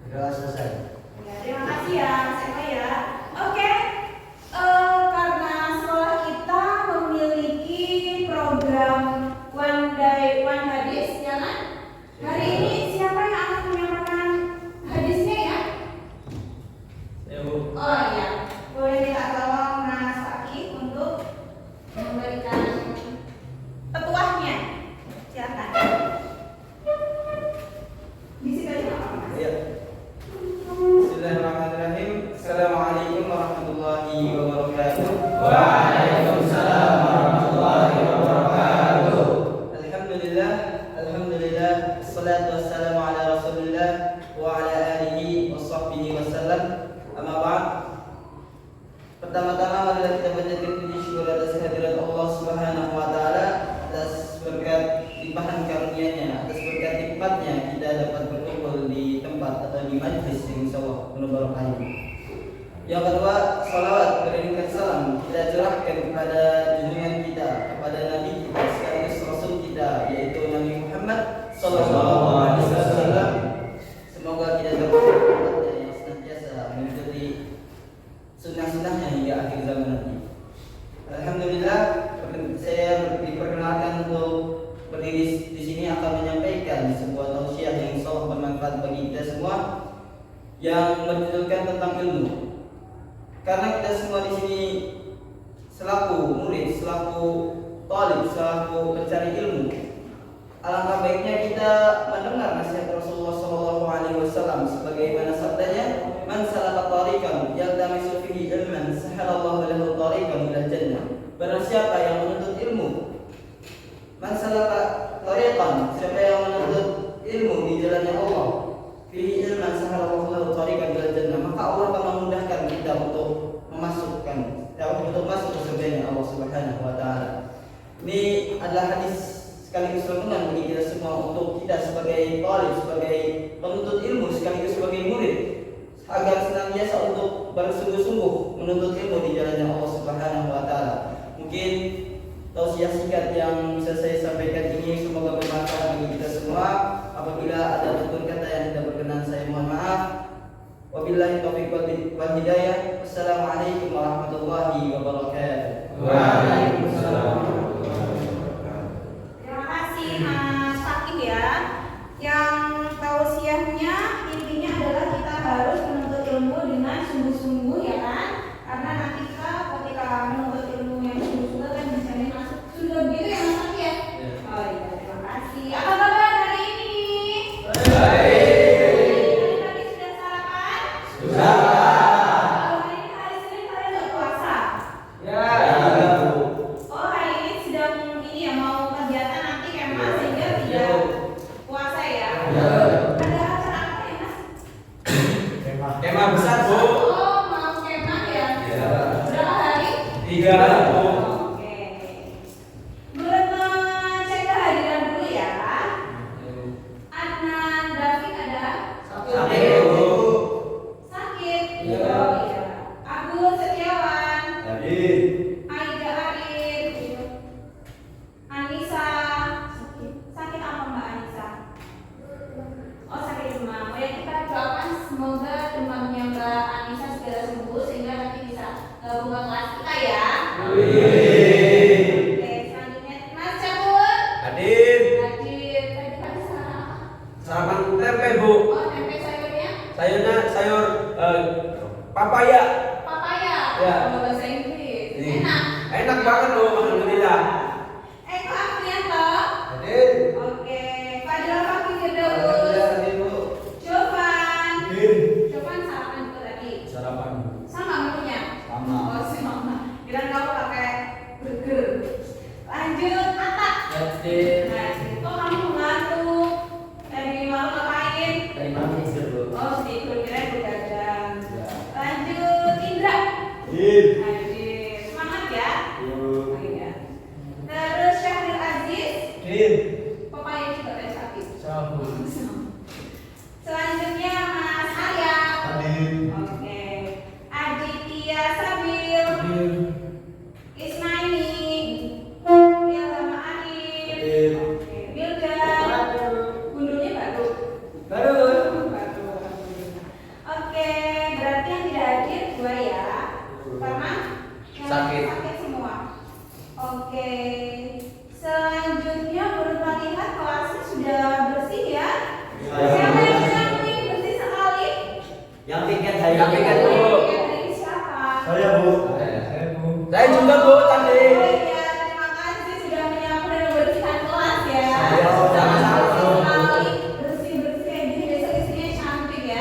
Sudah selesai. Ya, terima kasih ya Mas Eko ya. Oke, karena sekolah kita memiliki program One Day One Hadis, ya kan? Hari ini siapa yang akan menyampaikan hadisnya ya? Ya, Bu. Oh iya, boleh minta tolong Mas Fakih untuk memberikan petuahnya. Silakan. Di situ aja nggak apa-apa, Mas. Ya. Bismillahirrahmanirrahim. Assalamualaikum warahmatullahi wabarakatuh. Waalaikumsalam warahmatullahi wabarakatuh. Alhamdulillah, alhamdulillah. Wassalatu wassalamu ala Rasulillah wa ala alihi wa sahbihi wasallam. Amma ba'd. Pertama-tama marilah kita panjatkan puji syukur atas kehadirat Allah Subhanahu wa taala, atas berkat limpahan karunia-Nya, atas berkat nikmatnya kita dapat berkumpul di tempat atau di majlis yang insyaallah penuh barokahnya. Yang kedua, salawat beriringkan salam kita curahkan kepada junjungan kita, kepada Nabi kita sekaligus Rasul kita, yaitu Nabi Muhammad sallallahu alaihi wasallam. Semoga kita dapat berkatnya yang senantiasa mengikuti sunnah-sunnahnya hingga akhir zaman nanti. Alhamdulillah, saya diperkenalkan untuk berdiri di sini akan menyampaikan sebuah tausiah yang insyaallah bermanfaat bagi kita semua, yang menunjukkan tentang ilmu. Karena kita semua di sini selaku murid, selaku talib, selaku pencari ilmu, alangkah baiknya kita mendengar nasihat Rasulullah SAW sebagaimana sabdanya, "Man salaka tariqan yaltamisu fihi ilman, sahalallahu lahu tariqan ilal jannah." Barang siapa yang menuntut ilmu, man salaka tariqan, siapa yang menuntut ilmu di jalannya Allah, fihi ilman, sahalallahu lahu tariqan ilal jannah, maka Allah akan memudahkan kita untuk untuk masuk ke surga Allah Subhanahu wa taala. Ini adalah hadis sekaligus renungan bagi kita semua, untuk kita sebagai talib, sebagai penuntut ilmu, sekaligus sebagai murid, agar senantiasa untuk bersungguh-sungguh menuntut ilmu di jalannya Allah Subhanahu wa taala. Mungkin tausiah singkat yang bisa saya sampaikan ini semoga bermanfaat bagi kita semua. Apabila ada tutur kata yang tidak berkenan, saya mohon maaf. Wabillahi taufiq wal hidayah. Wassalamualaikum warahmatullahi wabarakatuh. Waalaikumsalam. Terima kasih Mas Fakih ya. Yang tausiahnya intinya adalah kita harus menuntut ilmu dengan sungguh-sungguh ya kan? Karena nanti kita ketika menuntut ilmu yang sungguh-sungguh kan bisa masuk surga, begitu ya Mas Fakih ya? Oh iya, terima kasih. Apa kabar hari ini? Baik. Tadi sudah sarapan? Sudah. Kalau hari ini hari Senin kalian nggak puasa? Ya. Oh hari ini sedang ini ya, mau kegiatan nanti kemah sehingga tidak puasa ya? Ya. Ada acara apa ya Mas? Kemah besar, Bu. Oh mau kemah ya? Ya. Berapa hari? 3, Bu. Oke. Menurut ngecek kehadiran dulu ya. Adnan David ada? Sakit, Bu. Sakit? Iya. Oh iya. Agus Setiawan, Hadir. Aida Arif, Anissa. Sakit apa Mbak Anissa? Oh sakit demam. Ya kita doakan semoga demamnya Mbak Anissa segera sembuh sehingga nanti bisa gabung ke kelas kita ya. Amin. Oke, selanjutnya Mas Cabur. Hadir. Hadir. Tadi pagi sarapan apa? Sarapan tempe, Bu. Oh tempe sayurnya Sayurnya sayur papaya. papaya. Ya. Oh, bahasa Inggris. Ini. Enak. Enak banget, Bu. Alhamdulillah. Eko Afrianto. Hadir. Oke. Fadil Fakih Firdaus. Alhamdulillah, Bu. Jovan. Hadir. Jovan sarapan juga tadi. Sarapan. Sama menunya. Sama. Oh sama. Kira kamu pakai burger. Lanjut Atta. Hadir. Nah, kok kamu ngantuk? Tadi malam ngapain? Tadi malam tidur, Bu. Oh tidur, kira begadang. Ya. Lanjut Indra. Hadir. Hadir. Semangat ya. Yuk. Oh iya.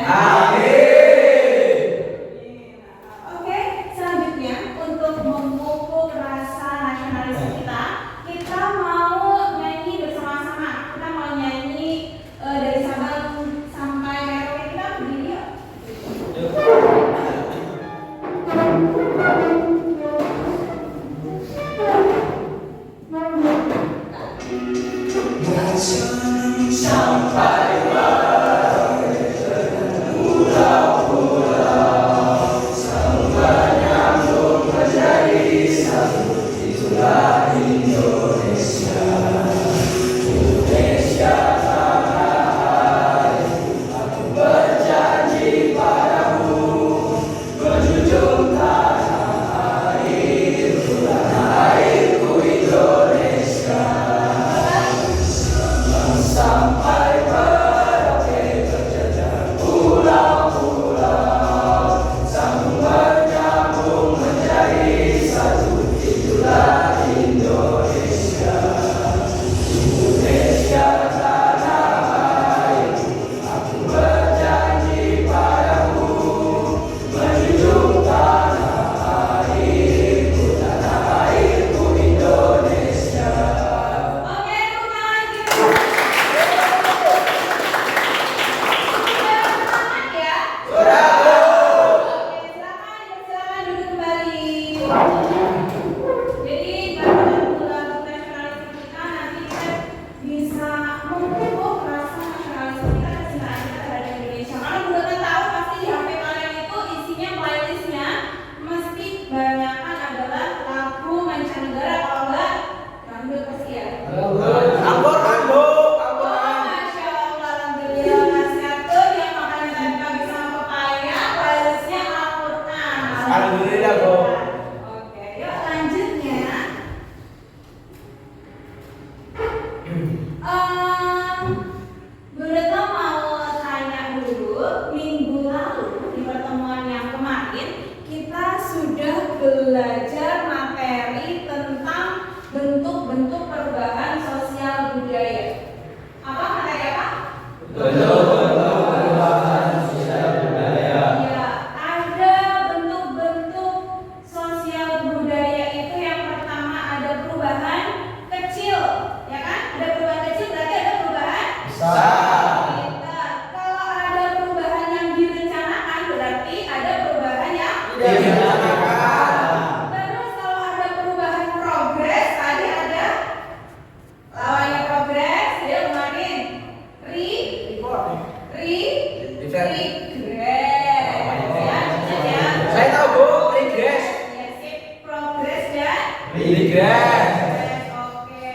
Amin. Oke, selanjutnya untuk memupuk rasa nasionalisme kita, kita mau nyanyi bersama-sama. Kita mau nyanyi dari Sabang sampai Merauke, kita berdiri ya. Oke, teman kita. Semangat ya. Oke, silakan duduk kembali. Jadi pada lagu nasionalisme kita nanti kita bisa memupuk rasa nasionalisme kita, kecintaan kita terhadap Indonesia. Kalau belum tahu pasti di HP kalian itu isinya playlistnya mesti kebanyakan adalah lagu mancanegara, kalau enggak dangdut pasti ya. Al-Quran, Bu. Wah, Masya Allah, alhamdulillah, nasihatun yang makan tadi pagi sama pepaya, playlistnya Al-Quran. Alhamdulillah, Bu. Oke, yuk lanjutnya. Bu Retno mau tanya dulu, minggu lalu di pertemuan yang kemarin kita sudah belajar materi tentang bentuk-bentuk perubahan sosial budaya. Apa materi apa? Ya, ada bentuk-bentuk sosial budaya itu yang pertama ada perubahan kecil, ya kan? Ada perubahan kecil berarti ada perubahan besar. Kalau ada perubahan yang direncanakan berarti ada perubahan yang terus kalau ada perubahan progres tadi ada lawannya progres dia kemarin regress. Ya, Saya tahu, Bu. Regress. ya sip, progres dan Regress. Oke.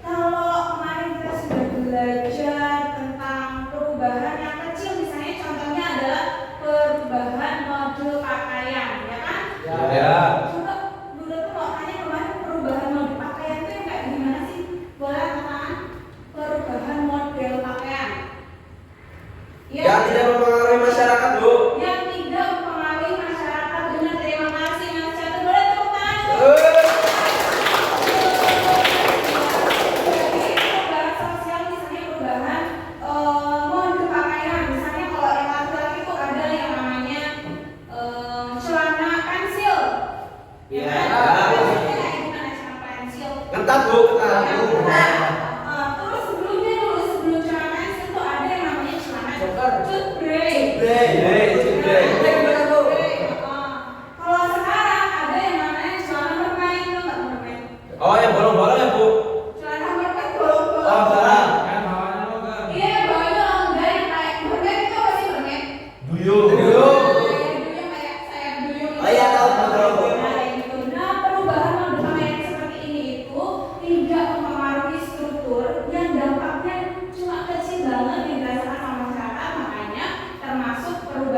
Kalau kemarin kita sudah belajar tentang perubahan yang kecil, misalnya contohnya adalah perubahan model pakaian, ya kan? Ya. Coba dulu tuh mau tanya kemarin perubahan model pakaian itu yang kayak gimana sih? Boleh katakan perubahan model pakaian. Yang tidak mempengaruhi masyarakat, Bu. Yang tidak mempengaruhi masyarakat. Benar, terima kasih Mas Catur. Boleh tepuk tangan. Jadi perubahan sosial misalnya perubahan mode pakaian. Misalnya kalau yang laki-laki itu ada yang namanya celana pensil. Ya kan? Biasanya kayak gimana celana pensil? Ketat, Bu. Ketat. Terus sebelum celana pensil tuh ada yang namanya celana cut braid. Kalau sekarang ada yang namanya celana mermaid, tuh nggak mermaid? Oh, yang bolong-bolong ya, Bu? Celana mermaid bolong-bolong. Oh, salah. Iya, bawahnya longgar yang kayak mermaid itu apa sih mermaid? Duyung. Duyung kayak sayap duyung. Oh iya, tahu, tahu. Nah, itu. Nah, perubahan mode pakaian seperti ini itu tidak mempengaruhi struktur yang dampaknya cuma kecil banget yang dirasakan sama masyarakat, makanya termasuk perubahan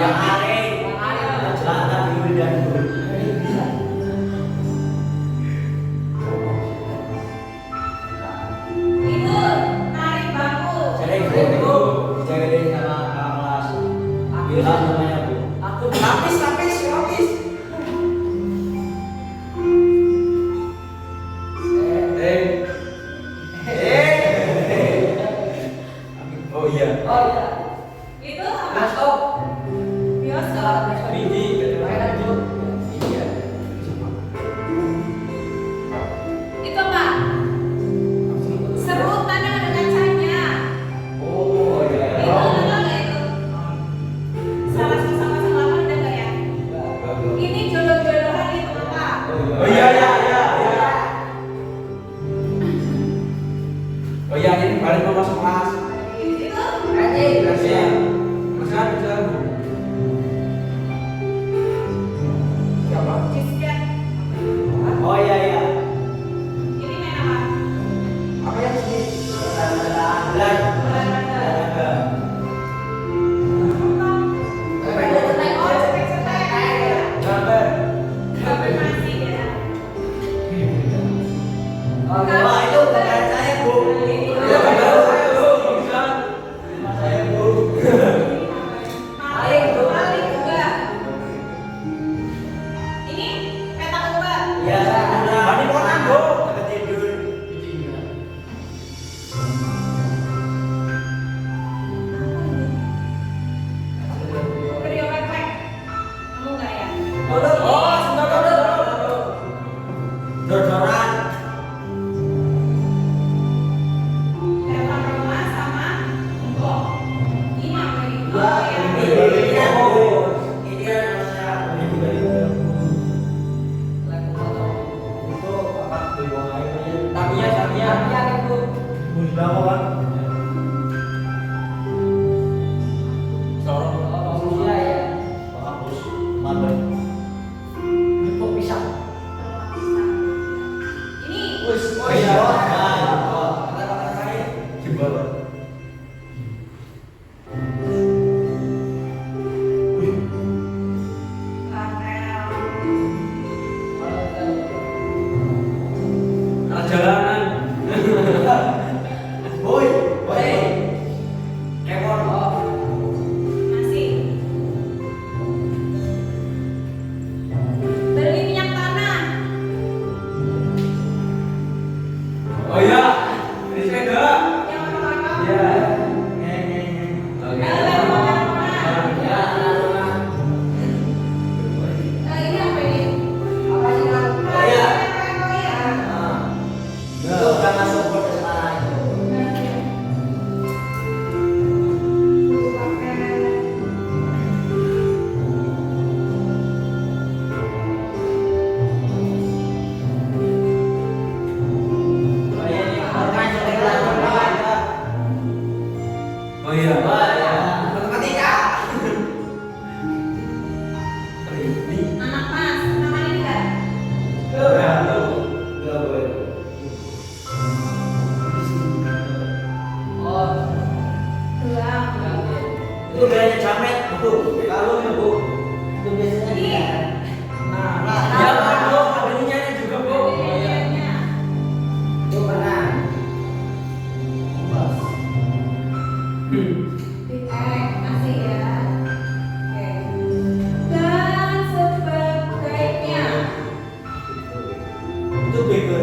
Yang aneh. Celana biru dan Itu narik bangku. sering Bu. Dijagain sama kakak kelas. Bilang namanya Bu. Aku Lapis. Oh iya. oh iya. Itu apa? Bioskop. Bioskop. Biji. Mainan Bu. Iya. Itu apa? Serutan yang ada kacanya. Oh iya. Itu ada nggak itu? Salah sama apa udah nggak ya? Ini jodoh-jodohan itu apa? Oh iya. Oh iya, ini balik mau masuk kelas. Itu Anjing. Iya. Masih ada Bu. Siapa? disket. Oh iya. Ini main apa? Apa yang sini? Olahraga. Oh, cetek-cetek. Gambar. Konfirmasi ya. Wah, itu bukan saya Bu. Iya, gambar saya Bu. Bisa. Saya Bu. Maling juga. Ini petak umpet. Ya, Ini kotak Bu. tidur. Video pepek. Kamu nggak ya? Oh, sebentar. Dodoran. Telepon rumah sama empok. Ini apa ini? Wah, Oh ya. ini kan Bu. Ini kan saya ini juga itu. Itu apa? Dibuang air aja. Tamiya. Yang itu. Dibawa kan? Sorong. Oh, iya ya. Bagus. Mantap. Untuk pisang. Ini Wis, Oh iya. Kata-kata saya. Gimana? kartel. Anak jalanan. Boy, Kemon. Masih. Beli minyak tanah. Oh iya. Ini sepeda. Yang warna-warna. Iya. Ini apa ini? Apa sih kan? Oh, iya. Oh, iya. Itu udah masuk ke sana itu. Buku paket. Oh iya, ini orang yang kelas Oh iya. Wah, ya. Matematika. Ini. Anak mas, namanya enggak? Ya, tuh. Enggak boleh. Oh, Gelang. Itu bedanya jamet, Bu. Kalau ya, Bu. Itu biasanya Ini. dia. Nah, Ya, kan, Bu. Ada ininya juga, Bu. Kayaknya. itu pernah. Pas. Big Egg, masih ya. Oke. Dan sebagainya. Itu beda.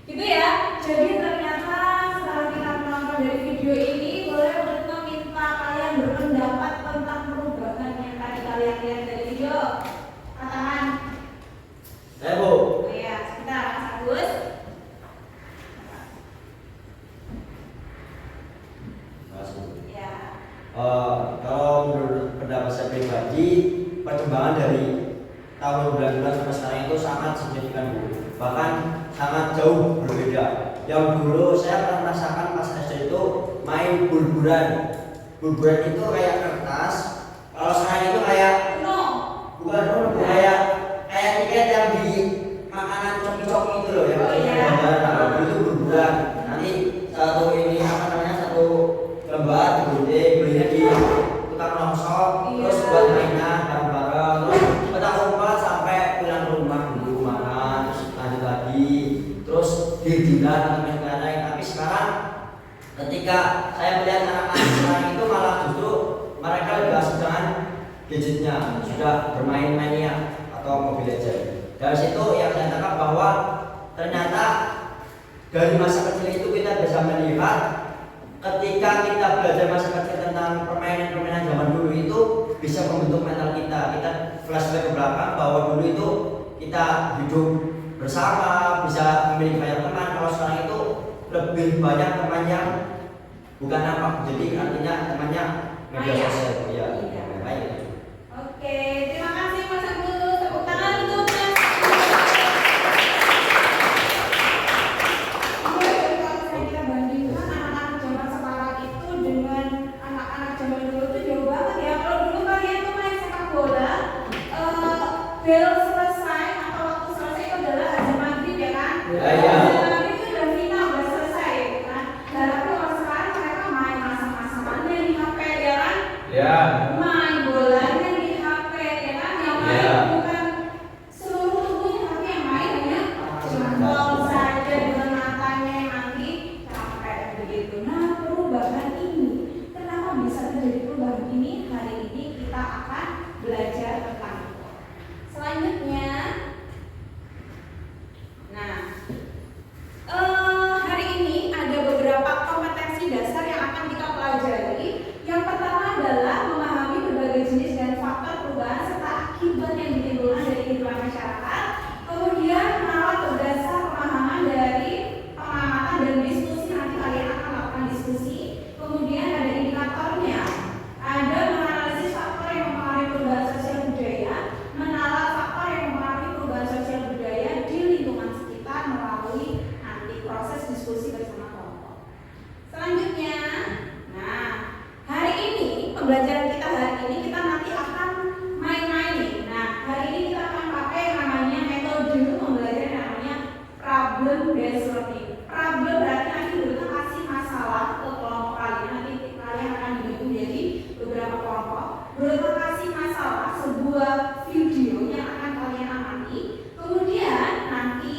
Gitu ya. Jadi ternyata setelah kita menonton dari video ini, boleh untuk minta kalian berpendapat tentang perubahan yang tadi kalian lihat dari video. Katakan. Bu. Oh iya, sebentar Mas Agus. Ya. Kalau menurut pendapat saya pribadi, perkembangan dari tahun 19 sampai sekarang itu sangat signifikan, Bu. Bahkan sangat jauh berbeda. Yang dulu saya pernah merasakan pas SD itu main bulburan. Bulburan itu kayak kertas. Kalau sekarang itu kayak No. bukan kayak tiket yang di makanan coki-coki itu loh, yang Oh, iya. gambar. Nah, itu bulburan. Nanti satu ini apa namanya, satu lembar digunting, belinya di tukang rongsor. saya melihat anak-anak sekarang itu malah justru mereka lebih asik dengan gadgetnya, sudah bermain mania atau Mobile Legends. Dari situ yang saya tangkap bahwa ternyata dari masa kecil itu kita bisa melihat ketika kita belajar masa kecil tentang permainan-permainan zaman dulu itu bisa membentuk mental kita. Kita flashback ke belakang bahwa dulu itu kita hidup bersama, bisa memiliki banyak teman. Kalau sekarang itu lebih banyak teman yang bukan nampak, jadi artinya temannya media sosial. Ya, baik. Oke, terima kasih Mas Agus. Tepuk tangan untuk Mas. Kalau kita bandingkan anak-anak zaman sekarang itu dengan anak-anak zaman dulu itu jauh banget ya. Kalau dulu kalian tuh main sepak bola, bel selesai atau waktu selesai itu adalah azan maghrib ya kan? Iya. Azan maghrib itu udah final, udah selesai ya kan? Dan tapi kalau sekarang mereka main masa-masaannya di HP ya kan? Ya. Main bolanya di HP ya kan? Yang main Ya. bukan seluruh tubuhnya tapi yang main hanya jempol saja dengan matanya yang nanti capek begitu. Nah perubahan ini, kenapa bisa terjadi perubahan ini? Hari ini kita akan belajar tentang selanjutnya. Nah, hari ini ada beberapa kompetensi dasar yang akan kita pelajari. Yang pertama adalah memahami berbagai jenis dan faktor perubahan serta akibat yang ditimbulkan dari kehidupan masyarakat. Kemudian merawat berdasar pemahaman dari pengamatan dan diskusi, nanti kalian akan melakukan diskusi. Kemudian ada indikatornya, ada menganalisis faktor yang mempengaruhi perubahan sosial budaya, menalar faktor yang mempengaruhi perubahan sosial budaya di lingkungan sekitar melalui nanti proses diskusi bersama kelompok. Selanjutnya, nah hari ini pembelajaran kita hari ini kita nanti akan main-main nih. Nah hari ini kita akan pakai yang namanya metode pembelajaran yang namanya problem based learning. Problem berarti nanti kita kasih masalah ke kelompok kalian, nanti kalian akan dibagi menjadi beberapa kelompok. Berupa kasih masalah sebuah video yang akan kalian amati. Kemudian nanti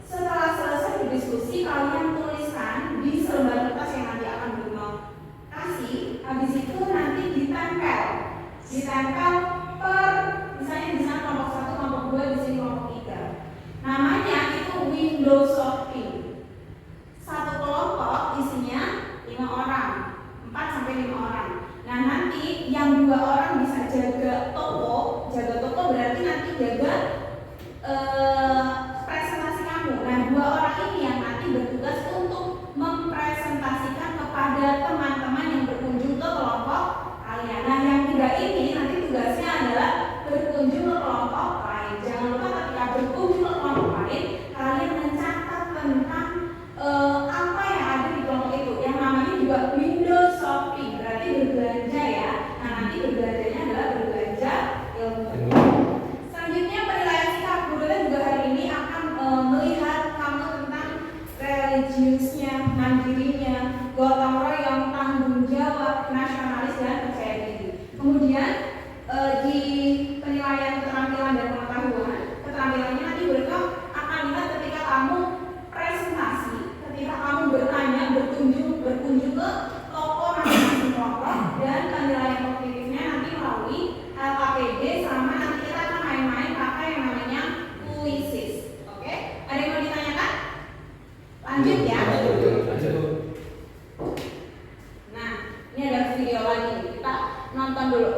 setelah selesai berdiskusi kalian tuliskan di selembar kertas yang nanti akan Bruno kasih. Habis itu nanti ditempel per misalnya di sana kelompok 1, kelompok 2, di sini kelompok 3. Namanya itu window shopping. Satu kelompok isinya 5 orang, 4 sampai 5 orang. Nah nanti yang 2 orang bisa jaga toko berarti nanti jaga presentasi kamu. Nah 2 orang ini yang nanti bertugas untuk mempresentasikan kepada teman-teman yang berkunjung ke kelompok kalian. Nah yang 3 ini nanti tugasnya adalah berkunjung ke kelompok lain. Jangan lupa ketika berkunjung ke kelompok lain kalian mencatat tentang apa yang ada di kelompok itu. Yang namanya juga window shopping, berarti berbelanja ya. Nah nanti berbelanjanya adalah berbelanja ilmu. Selanjutnya penilaian sikap guru juga hari ini akan melihat kamu tentang religiusnya, mandirinya, gotong royong, tanggung jawab, nasionalis dan percaya diri. Kemudian di penilaian keterampilan dan pengetahuan, keterampilannya nanti mereka akan lihat ketika kamu presentasi, ketika kamu bertanya, berkunjung ke toko masing-masing kelompok, dan penilaian kognitifnya nanti melalui LKPD sama nanti kita akan main-main pakai yang namanya quizzes. Oke? Ada yang mau ditanyakan? Lanjut ya. Nah, ini ada video lagi, kita nonton dulu.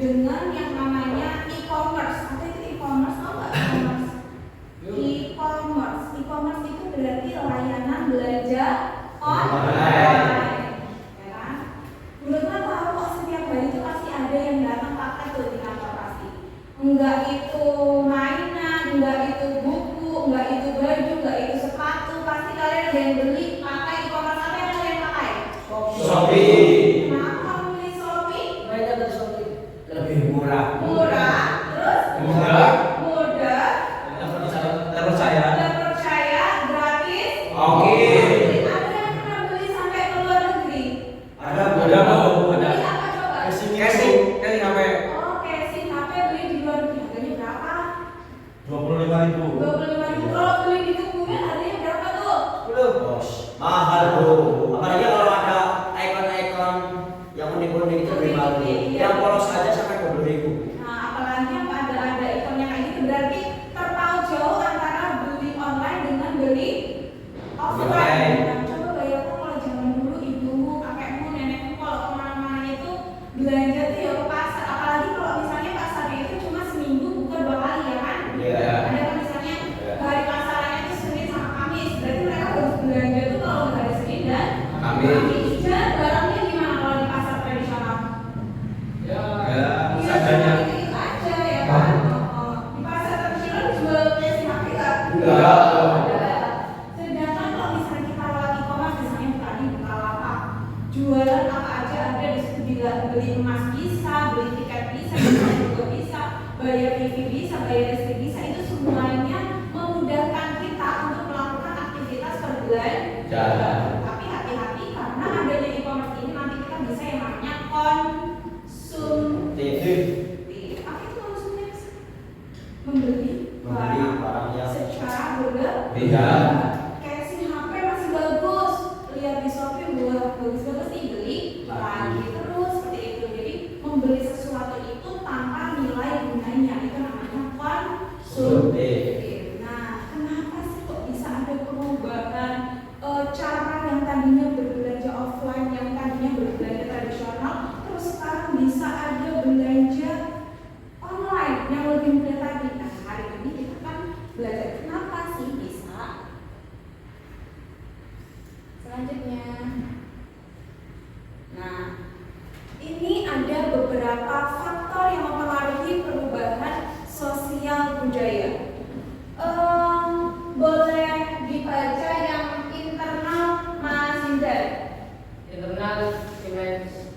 dengan yang namanya e-commerce. Apa itu e-commerce? Tahu nggak e-commerce? E-commerce itu berarti layanan belanja online, ya kan? Menurut tahu kok setiap hari itu pasti ada yang datang pakai tuh di kantor pasti. Enggak itu mainan, enggak itu buku, enggak itu baju, enggak itu sepatu, pasti kalian ada yang beli pakai e-commerce. Apa yang kalian pakai? Shopee. Kenapa kamu pilih Shopee? Mereka dari Shopee. Lebih murah. Murah, terus Mudah. mudah, Terpercaya. terpercaya, gratis. Oke. Ada yang pernah beli sampai ke luar negeri? Ada Bu. Ada. Beli apa coba? Casing HP. Oh, casing HP beli di luar negeri. Harganya berapa? 25.000. 25.000. Kalau beli di Kebumen harganya berapa tuh? Bos, mahal bro. Apalagi kalau ada ikon-ikon yang unik-unik itu lebih mahal. Yang polos aja sampai 20.000. Nah, apalagi yang ada ikonnya kayak gitu berarti terpaut jauh antara beli online dengan beli offline. Nah, coba bayangkan kalau zaman dulu ibumu, kakekmu, nenekmu kalau kemana-mana itu belanja tuh ya ke pasar. Apalagi kalau misalnya pasarnya itu cuma seminggu bukan 2 kali ya kan? Iya. Ada kan misalnya hari pasarannya itu Senin sama Kamis. Berarti mereka harus belanja tuh kalau nggak hari Senin dan Kamis. Dan barangnya gimana kalau di pasar tradisional? Ya, Iya, seadanya. cuma itu aja ya kan. Di pasar tradisional jual casing HP nggak? Enggak. Ada. Sedangkan kalau misalnya kita lewat e-commerce, misalnya buka di Bukalapak, jualan apa aja ada di situ. Bila beli emas bisa, beli tiket bisa, juga bisa, bayar TV bisa, bayar listrik bisa. Itu semuanya memudahkan kita untuk melakukan aktivitas perbelanjaan. Tapi hati-hati karena adanya e-commerce ini nanti kita bisa yang namanya konsumtif. Apa itu konsumtif? Membeli Barang yang secara berlebihan. Iya. Casing HP masih bagus, lihat di Shopee buat bagus-bagus nih beli lagi terus seperti itu. Jadi membeli sesuatu itu tanpa nilai gunanya itu namanya konsumtif. Nah, kenapa sih kok bisa ada perubahan cara yang tadinya berbelanja offline, yang tadinya berbelanja tradisional, terus sekarang bisa ada belanja online yang lebih mudah tadi. Nah, hari ini kita kan belajar kenapa sih bisa. Selanjutnya, nah ini ada beberapa faktor yang mempengaruhi perubahan sosial budaya. Boleh dibaca yang internal, Mas Indra. Internal image.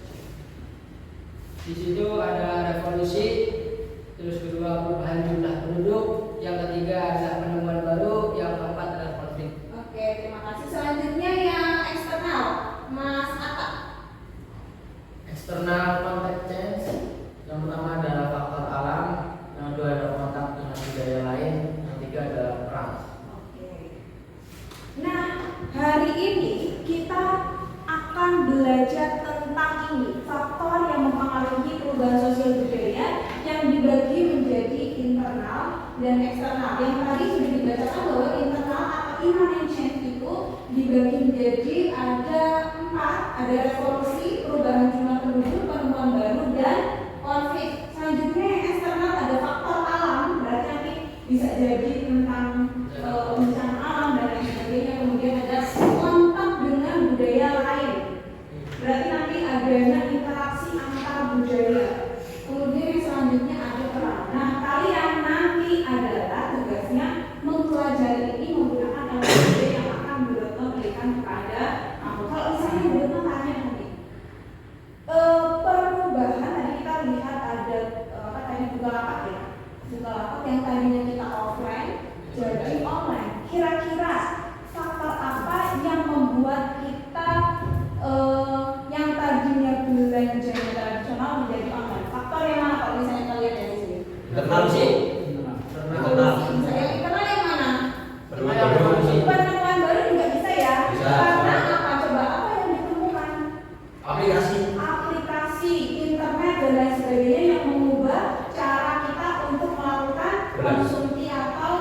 Di situ ada revolusi, terus kedua perubahan jumlah penduduk, yang ketiga adalah penemuan baru, yang keempat adalah konflik. Oke, terima kasih. Selanjutnya yang eksternal, Mas Atta. External context change, yang pertama adalah faktor alam, yang kedua adalah kontak dengan budaya lain, yang ketiga adalah perang. Oke. Nah, hari ini kita akan belajar tentang ini, faktor yang mempengaruhi perubahan sosial budaya yang dibagi menjadi internal dan eksternal. Yang tadi sudah dibacakan bahwa internal atau immanent change itu dibagi menjadi ada 4, ada revolusi, perubahan jumlah penduduk, penemuan baru, dan konflik. Selanjutnya yang eksternal ada faktor alam, berarti nanti bisa jadi tentang bencana alam dan lain sebagainya. Kemudian ada kontak dengan budaya lain, berarti nanti adanya interaksi antar budaya. Kemudian yang selanjutnya ada perang. Nah, kalian nanti adalah tugasnya mempelajari ini menggunakan LPD yang akan Broto berikan kepada aku. Kalau misalnya Broto tanya nanti perubahan, tadi kita lihat ada apa tadi Bukalapak ya, Bukalapak yang tadinya kita offline jadi online. Kira-kira faktor apa yang membuat kita yang tadinya belanja tradisional menjadi online? Faktor yang mana kalau misalnya kalian dari sini? Internal sih. Internal. Bisa yang internal yang mana? Revolusi. Penemuan baru juga bisa ya. Bisa. Karena apa coba? Apa yang ditemukan? Aplikasi. Aplikasi internet dan lain sebagainya yang mengubah cara kita untuk melakukan konsumsi atau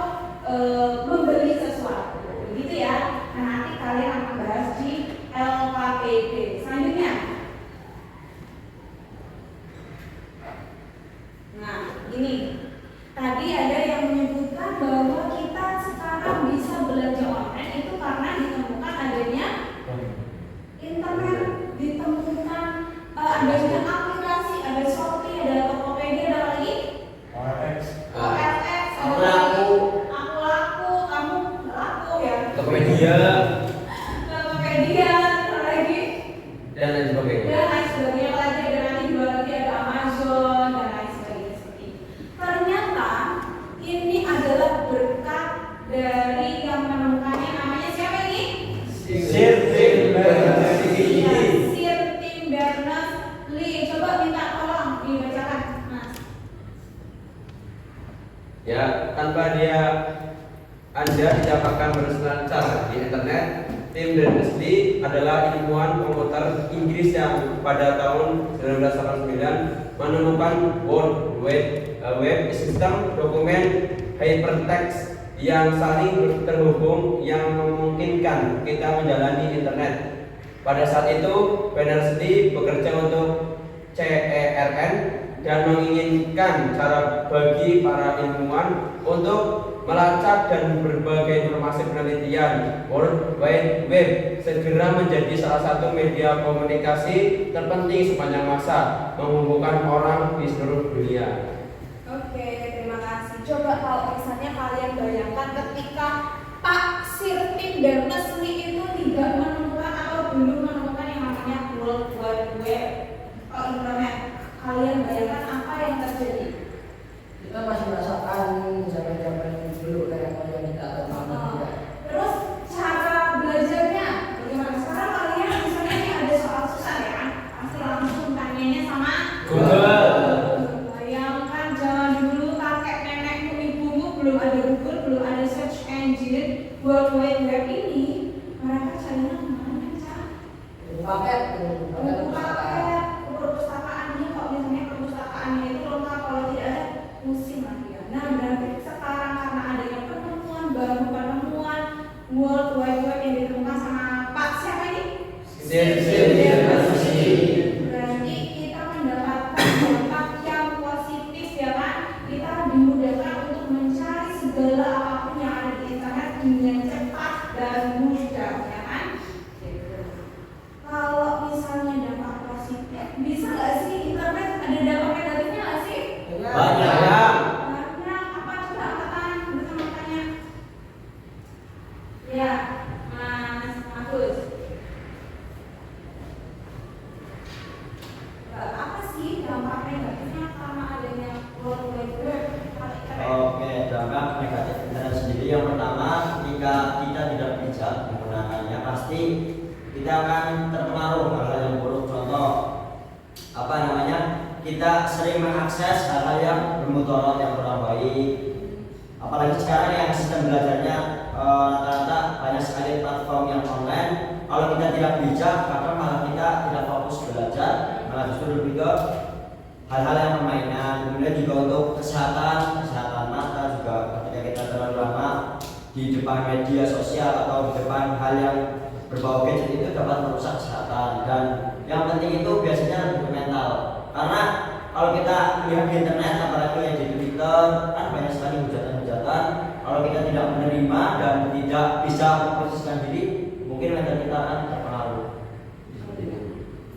membeli sesuatu. Begitu ya. Nah, nanti kalian akan bahas di LKPD. Selanjutnya Anda didapatkan berselancar di internet, tim Berners-Lee adalah ilmuwan komputer Inggris yang pada tahun 1989 menemukan World Wide System dokumen hypertext yang saling terhubung yang memungkinkan kita menjalani internet. Pada saat itu, Berners-Lee bekerja untuk CERN dan menginginkan cara bagi para ilmuwan untuk melacak dan berbagai informasi penelitian. World Wide Web segera menjadi salah satu media komunikasi terpenting sepanjang masa, menghubungkan orang di seluruh dunia. Oke, terima kasih. Coba kalau misalnya kalian bayangkan ketika Pak Sir Tim Berners-Lee itu tidak menemukan atau belum menemukan yang namanya World Wide Web atau internet, kalian bayangkan apa yang terjadi? Kita masih merasakan zaman-zaman dulu kayak yang kita atau Terus cara belajarnya bagaimana? Sekarang kalian misalnya ini ada soal susah ya kan? Pasti langsung tanyanya sama Google. Bayangkan zaman dulu kakek nenekmu ibumu belum ada Google, belum ada search engine World Wide Web ini, mereka carinya kemana Cak? paket Paket perpustakaan ini, kalau misalnya perpustakaannya itu lengkap, kalau tidak ada pusing lagi ya. Nah berarti sekarang karena adanya penemuan baru, penemuan World Wide Web yang ditemukan sama Pak siapa ini? Berarti kita mendapatkan dampak yang positif ya kan? Kita dimudahkan untuk mencari segala apapun yang ada di internet dengan cepat dan mudah ya kan? Kalau misalnya dampak positif, bisa nggak sih internet ada dampak negatifnya nggak sih? Banyak. Banyak. Apa coba angkatan bersama-samanya? Ya, Mas Agus. Apa sih dampak negatifnya karena adanya World Wide Web? Oke, dampak negatif internet sendiri yang pertama, ketika kita tidak bijak menggunakannya, pasti kita akan terpengaruh hal-hal yang buruk. Contoh, kita sering mengakses hal-hal yang bermudarat, yang kurang baik. Apalagi sekarang yang sistem belajarnya rata-rata banyak sekali platform yang online. Kalau kita tidak bijak, maka malah kita tidak fokus belajar, malah justru lebih ke hal-hal yang permainan. Kemudian juga untuk kesehatan mata juga, ketika kita terlalu lama di depan media sosial atau di depan hal yang berbau gadget itu dapat merusak kesehatan. Dan yang penting itu biasanya lebih ke mental, karena kalau kita lihat di internet, apalagi yang di Twitter, kan banyak sekali hujatan-hujatan. Kalau kita tidak menerima dan tidak bisa memposisikan diri, mungkin mental kita akan terpengaruh.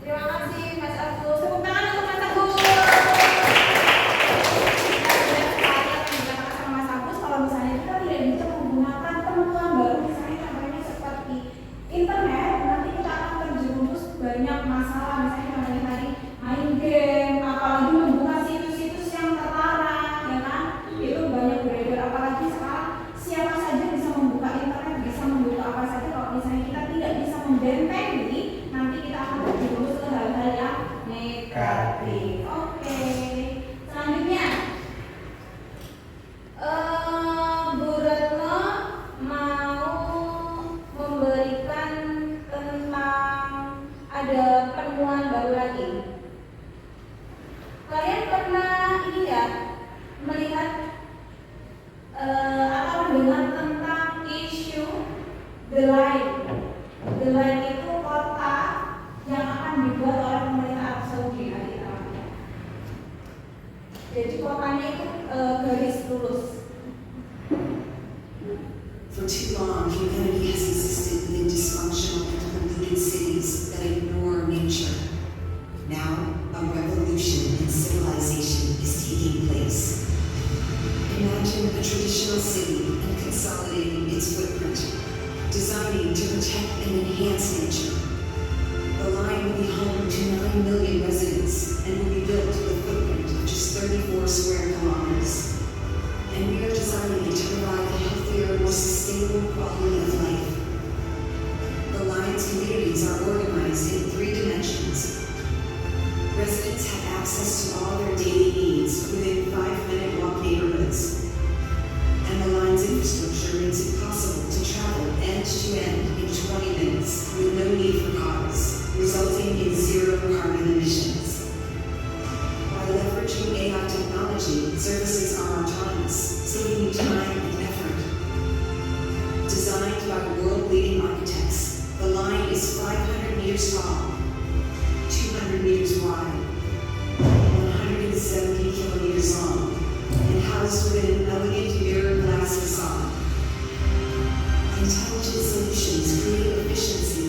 Terima kasih Mas Agus. Tepuk tangan untuk Mas Agus. Sama Mas Agus, kalau misalnya kita tidak bisa menggunakan temuan baru, misalnya contohnya seperti internet, nanti kita akan terjerumus banyak masalah. Misalnya contohnya tadi main game, apalagi membuka situs-situs yang terlarang, ya kan? Itu banyak beredar. Apalagi sekarang siapa saja bisa membuka internet, bisa membuka apa saja. Kalau misalnya kita tidak bisa membentengi, nanti kita akan terjerumus ke hal-hal yang negatif. Oke, selanjutnya Bu Retno mau memberikan tentang ada penemuan baru lagi. Kalian pernah ini ya melihat atau mendengar tentang isu The Line? The Line itu kota yang akan dibuat oleh pemerintah Arab Saudi nanti namanya. Jadi kotanya itu garis lurus. For too long, humanity has existed within dysfunctional and polluted cities that ignore nature. Now, a revolution in civilization is taking place. Imagine a traditional city and consolidating its footprint, designing to protect and enhance nature. The Line will be home to 9 million residents and will be built with a footprint of just 34 square kilometers. And we are designing it to provide a healthier, more sustainable quality of life. The Line's communities are organized in 3 dimensions. Residents have access to all their daily needs within 5-minute walk neighborhoods. And the meters tall, 200 meters wide, 170 kilometers long, and housed within an elegant mirror glass facade. Intelligent solutions create efficiency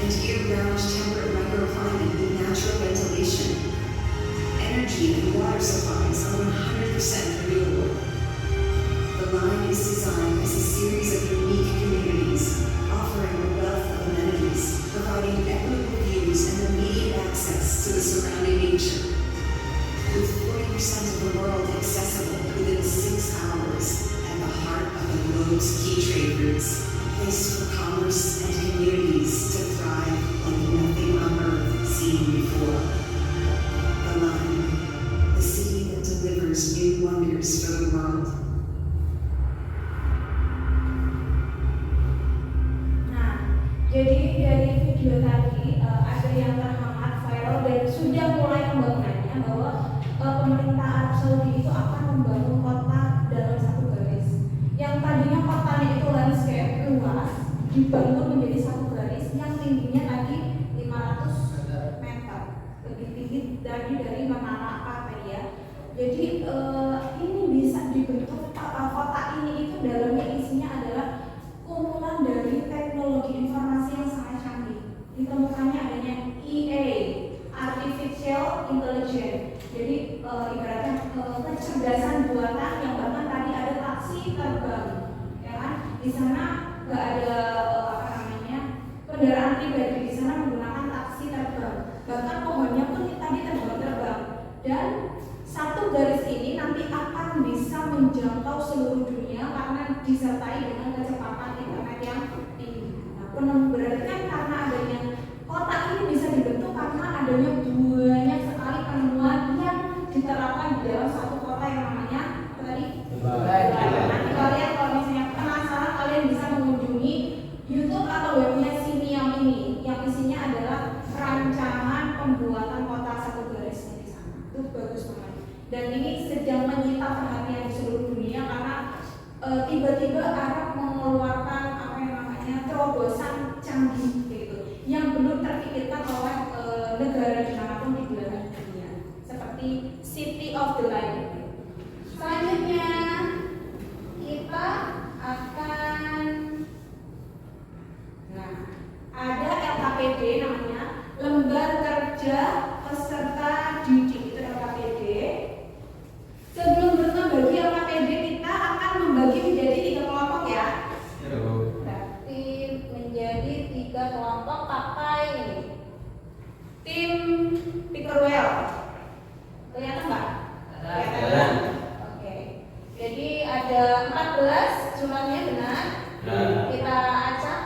and year-round temperate microclimate with natural ventilation. Energy and water supplies are 100% renewable. The line is designed as a series of unique communities, offering a wealth of amenities, providing equitable views and immediate access to the surrounding nature. With 40% of the world accessible within 6 hours, at the heart of the globe's key trade routes, a place for commerce and communities to thrive like nothing on earth seen before. The Line, the city that delivers new wonders for the world. Nah, jadi dari video tadi ada yang terhangat viral dan sudah mulai pembangunannya bahwa pemerintah Arab Saudi itu akan membangun kota dalam satu garis. Yang tadinya kotanya itu landscape luas dibangun menjadi satu garis yang tingginya tadi 500 meter, lebih tinggi dari menara Kafir ya. Jadi ini bisa dibentuk kota ini itu dalamnya isinya adalah kumpulan dari teknologi informasi yang sangat canggih. Ditemukannya adanya EA, Artificial Intelligence. Jadi ibaratnya kecerdasan buatan yang bahkan tadi ada taksi terbang, ya kan? Di sana nggak ada kendaraan pribadi, di sana menggunakan taksi terbang. Bahkan pohonnya pun tadi terbang. Dan satu garis ini nanti akan bisa menjangkau seluruh dunia karena disertai dengan kecepatan internet yang tinggi. Nah, berarti kan karena adanya kota ini bisa dibentuk karena adanya banyak sekali penemuan yang diterapkan di dalam satu kota yang namanya tadi Dubai. Nanti kalian kalau misalnya penasaran, kalian bisa mengunjungi YouTube atau webnya Siniam ini yang isinya adalah rancangan pembuatan kota satu garisnya di sana. Itu bagus banget. Dan ini sedang menyita perhatian di seluruh dunia karena tiba-tiba Arab mengeluarkan apa yang namanya terobosan canggih gitu yang belum terpikirkan oleh negara dimanapun di belahan dunia, seperti City of the Line. Selanjutnya kita akan ada LKPD namanya Lembar Kerja Peserta Didik, itu LKPD. Sebelum membagi LKPD kita akan membagi menjadi 3 kelompok ya. Berarti menjadi 3 kelompok pakai ini. Tim Pickerwell. Kelihatan nggak? Kelihatan. Oke. Jadi ada 14 jumlahnya benar. Kita acak.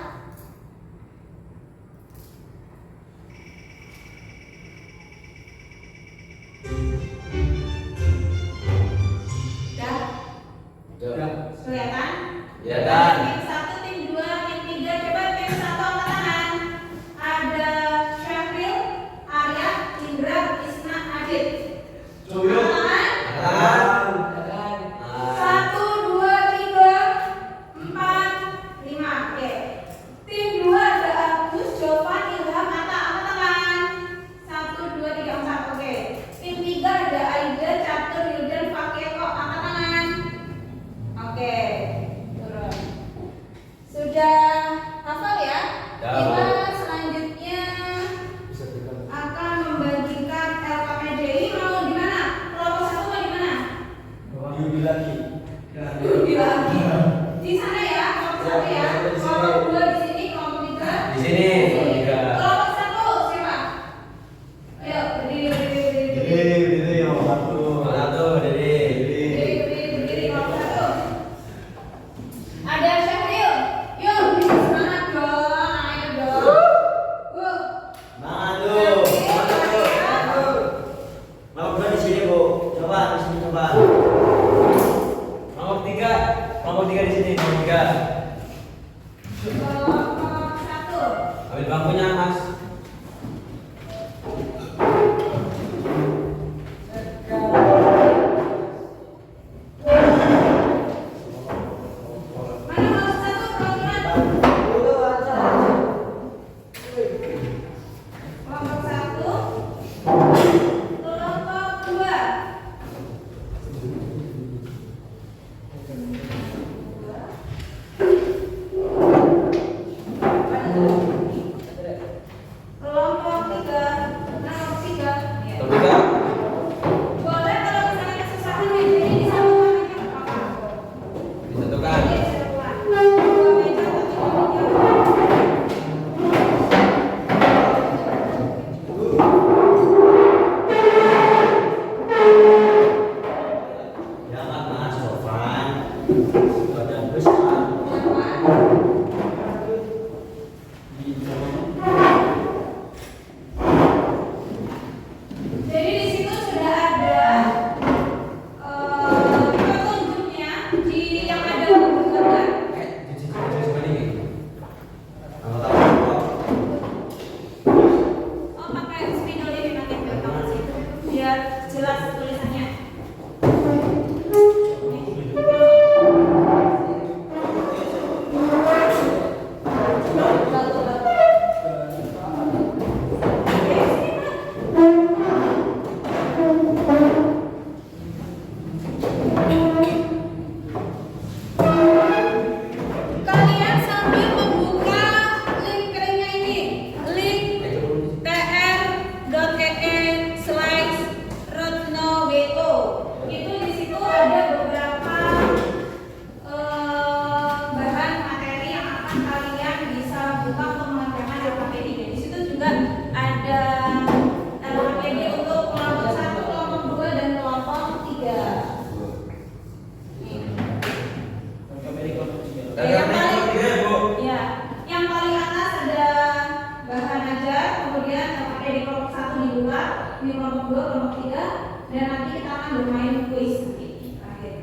ini kelompok 2, kelompok 3, dan nanti kita akan bermain kuis nanti terakhir.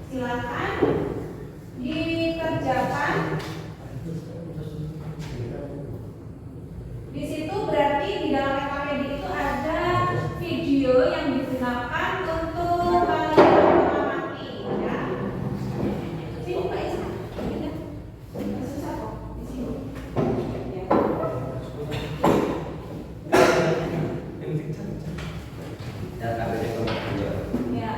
Silakan dikerjakan. Di situ berarti di dalam FKPD itu ada video yang digunakan untuk kalian mengamati, ya. Sini Mbak Isma, ini susah kok di sini. Ya. Dan KPD kelompok 2. Ya.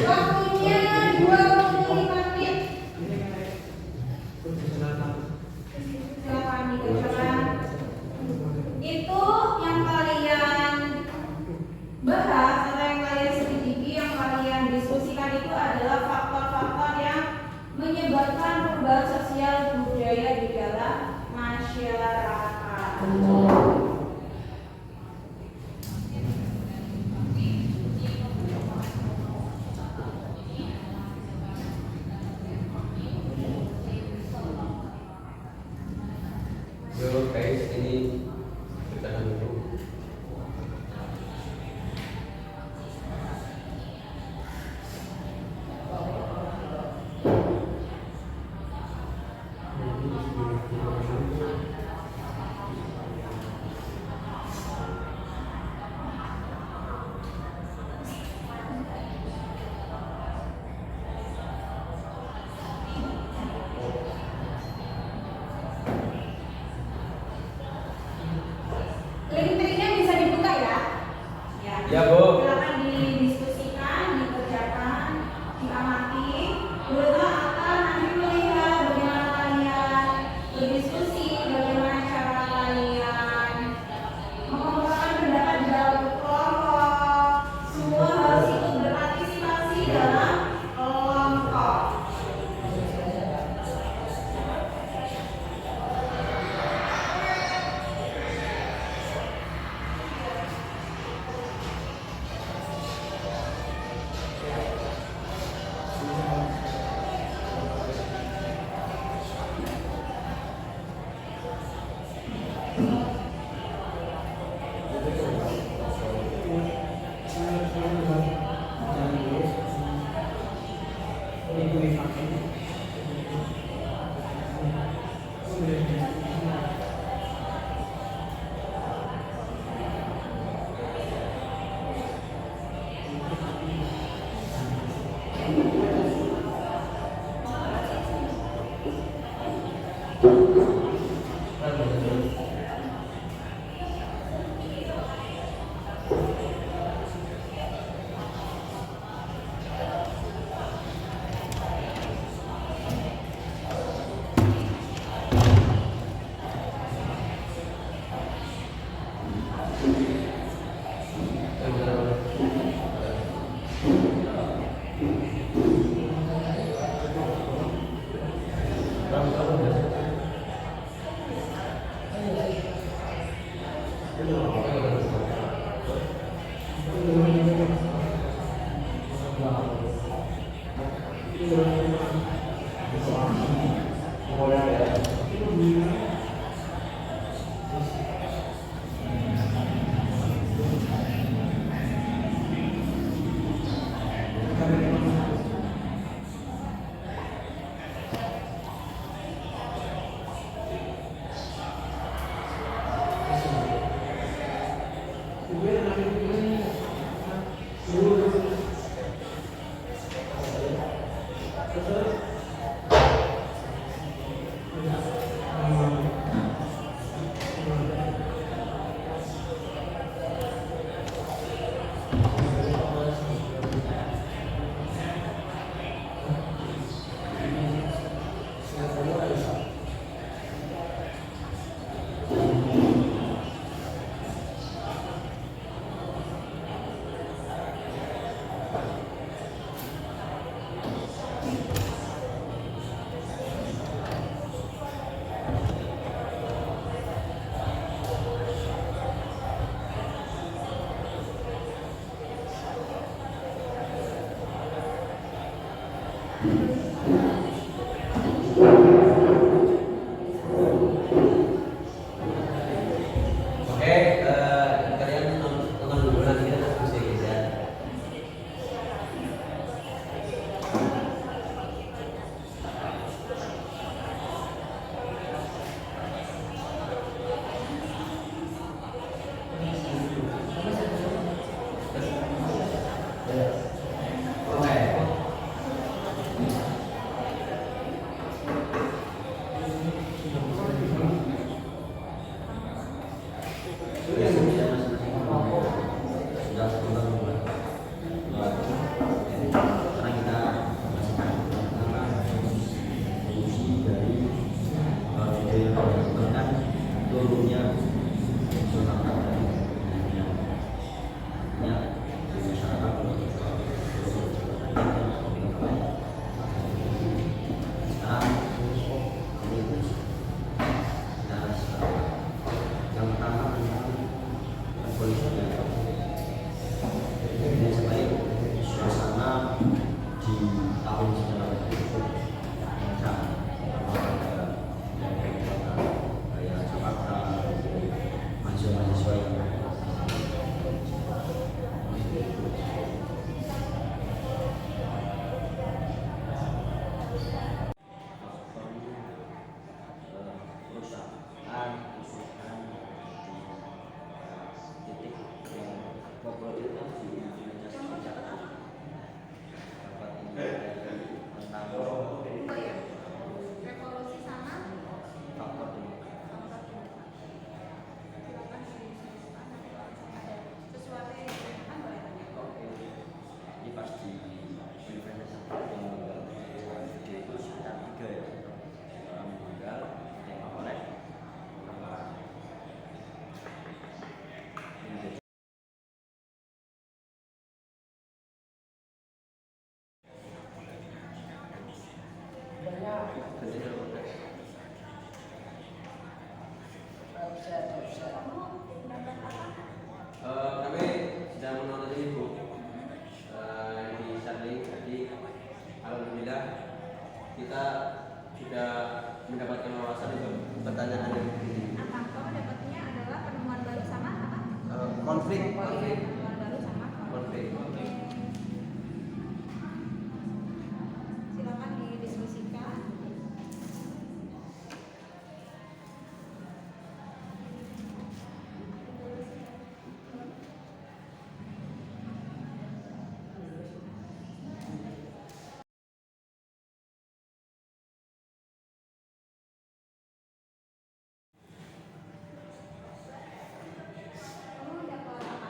Waktunya 25 menit. Silakan dikerjakan. Itu yang kalian bahas atau yang kalian selidiki, yang kalian diskusikan itu adalah faktor-faktor yang menyebabkan perubahan sosial budaya di dalam masyarakat. Yo guys, ini bertahan dulu. Link-linknya bisa dibuka ya. Ya, Bu. Silakan didiskusikan, dikerjakan, diamati. Guru akan nanti melihat bagaimana kalian berdiskusi, bagaimana cara kalian mengemukakan pendapat di dalam kelompok. Semua harus ikut berpartisipasi dalam kelompok. turunnya semangat dari dunia di masyarakat untuk sekarang ini yang pertama tentang kepolisian. Ini sebaik suasana di tahun 1970 yang sangat kayak Jakarta, mahasiswa yang perusahaan usaha di titik yang populer itu di implementasi Jakarta dapat tentang Oh ya, revolusi sama faktor demokrasi. silakan disesuaikan ada sesuatu yang ditanyakan boleh tanya. Oke, ini pasti implementasi yang dia itu sekitar 3 ya, orang meninggal, tema oleh apa ini. Kami sedang menonton ini Bu di Sarling. Jadi alhamdulillah kita sudah mendapatkan wawasan untuk pertanyaan yang begini. Apa kamu dapatnya adalah penemuan baru sama apa? Konflik Penemuan baru sama konflik. silakan didiskusikan. Kamu dapat apa?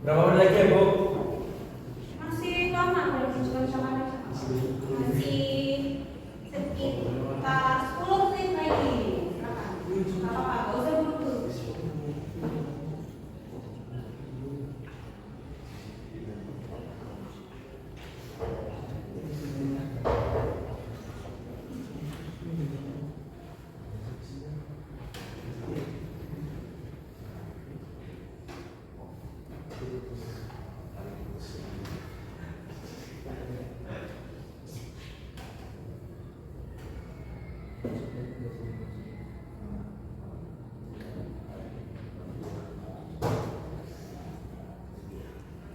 Berapa menit lagi ya, Bu? Masih lama kalau dicoba sama masih sekitar 10 menit lagi. Silakan. Apa-apa, gak usah buru-buru.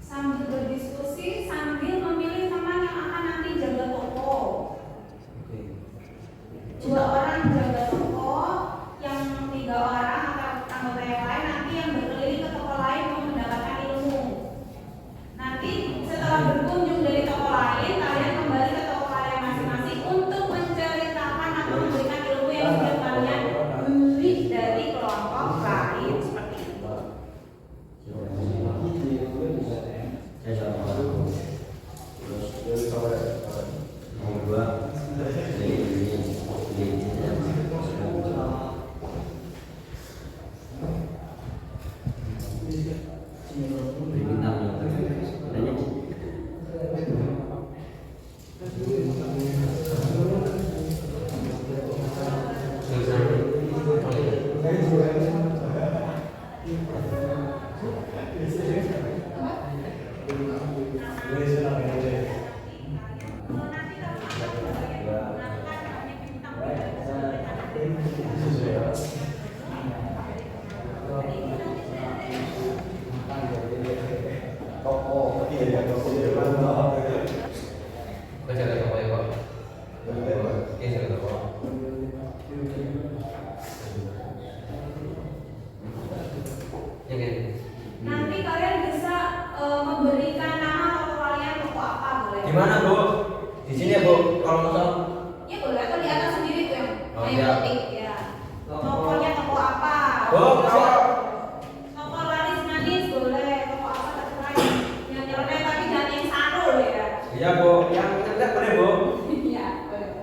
Sambil berdiskusi, sambil memilih teman yang akan nanti jaga toko. 2 orang jaga toko, yang 3 orang atau anggota yang lain nanti yang berkeliling ke toko lain untuk mendapatkan ilmu. Nanti setelah berkunjung dari toko lain, kalian kembali ke toko kalian masing-masing untuk menceritakan atau memberikan ilmu yang sudah kalian beli dari kelompok lain seperti itu. Baca dari toko ya, Pak. Oke, dari toko. Ya kan? Nanti kalian bisa memberikan nama toko kalian toko apa boleh? Di mana, Bu? Di sini ya, Bu. Kalau masuk. Ya boleh atau di atas sendiri tuh yang Oh, yang iya. penting ya. Tokonya toko apa? Bu, masuk. Toko laris manis boleh, toko apa terserah. Yang nyeleneh tapi jangan yang sarul ya. Iya, Bu. Yang enggak boleh, Bu. Iya boleh.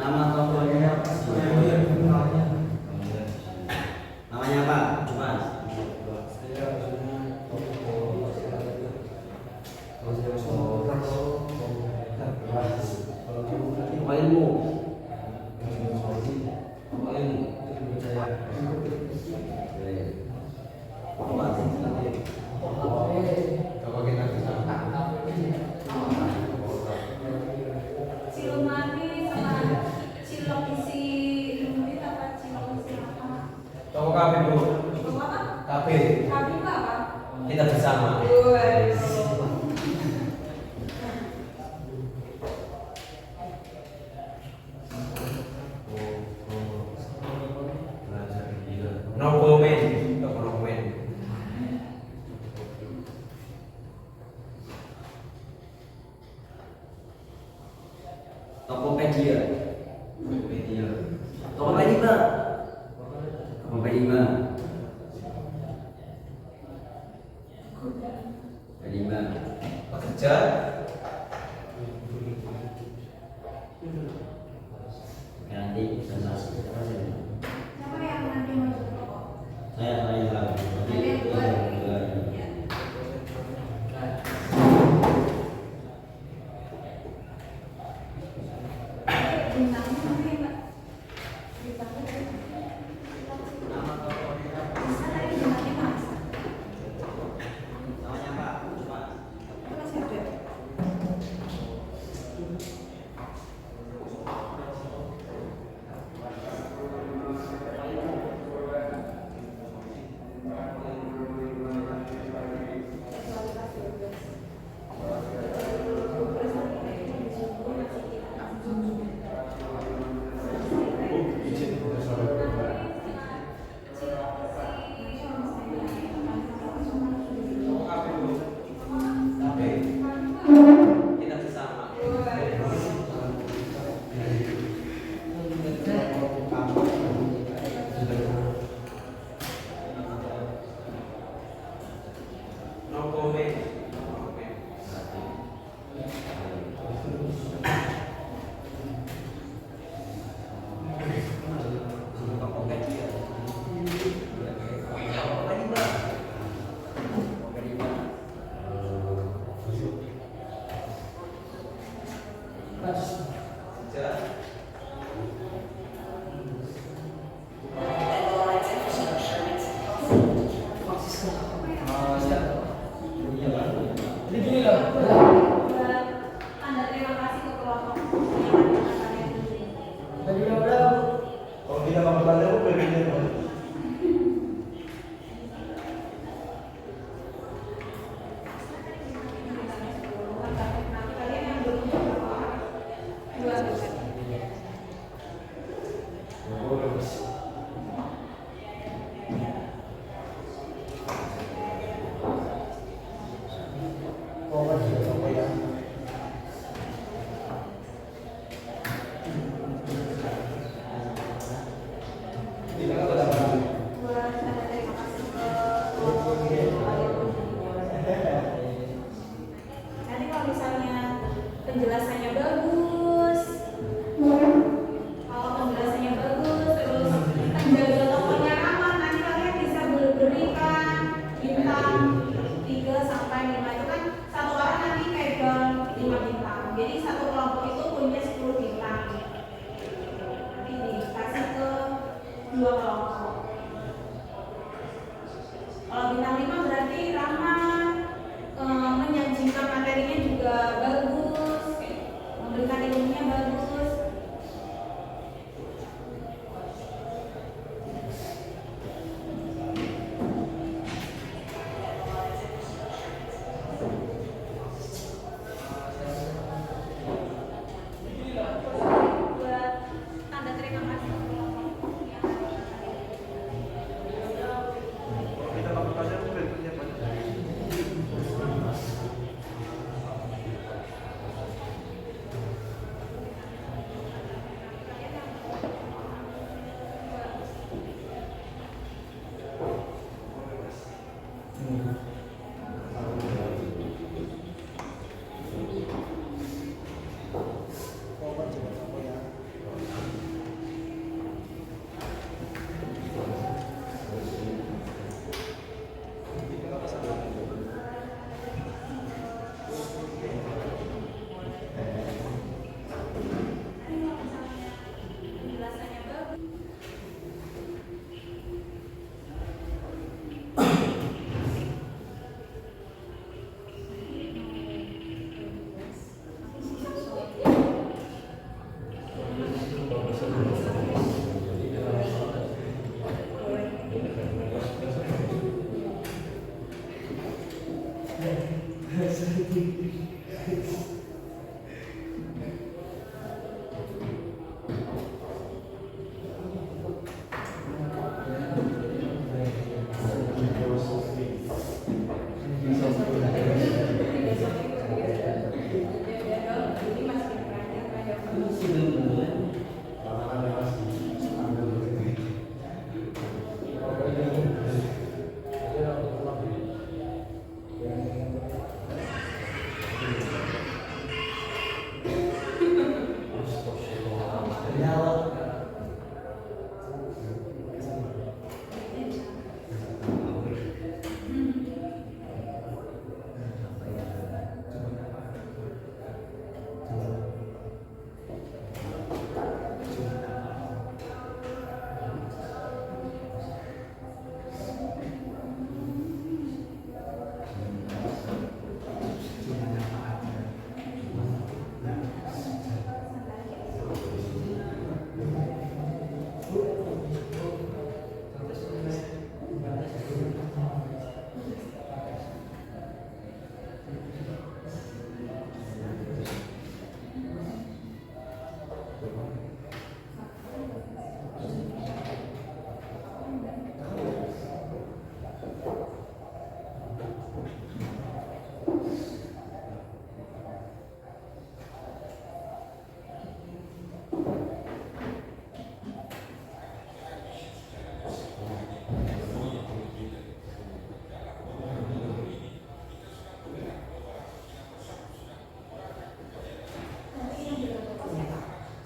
Nama tokonya namanya apa? Coba. Ilmu. Toko kita bisa. Cilomani sama cilok isi duit apa cilok isi apa? Toko KB, Bu. Toko apa? KB. Kami apa? Kita bersama. Waduh. No comment. Toko no comment. Tokopedia. Tokopedia. Tokopedia. Pedia. Pekerja. Nanti sensasi. Siapa yang nanti masuk toko? Saya yang tahu. Ada yang dua. Ya. Bintangnya mana ya, Mbak? Bintangnya Nama tokonya bisa tadi bintangnya Mas. namanya apa? Coba. Masih ada. Buat tanda terima kasih ke kelompok yang akan kalian pilih. Kalau tidak pakai tanda, aku berikan. Nanti kalian yang belum jawab, dua bukan. Buat tanda terima kasih ke kelompok yang kalian pilih. Nanti kalau misalnya penjelasannya bagus, kalau penjelasannya bagus, terus penjaga tokonya aman, nanti kalian bisa berikan bintang 3 sampai 5. Itu kan satu orang nanti pegang 5 bintang. Jadi satu kelompok itu punya 10 bintang. Nanti dikasih ke 2 kelompok. Kalau bintang 5 berarti ramah, menyajikan materinya juga bagus, memberikan ilmunya bagus. Buat tanda terima kasih ke kelompok yang Kita pakai tanda, aku berikan. penjelasannya bagus.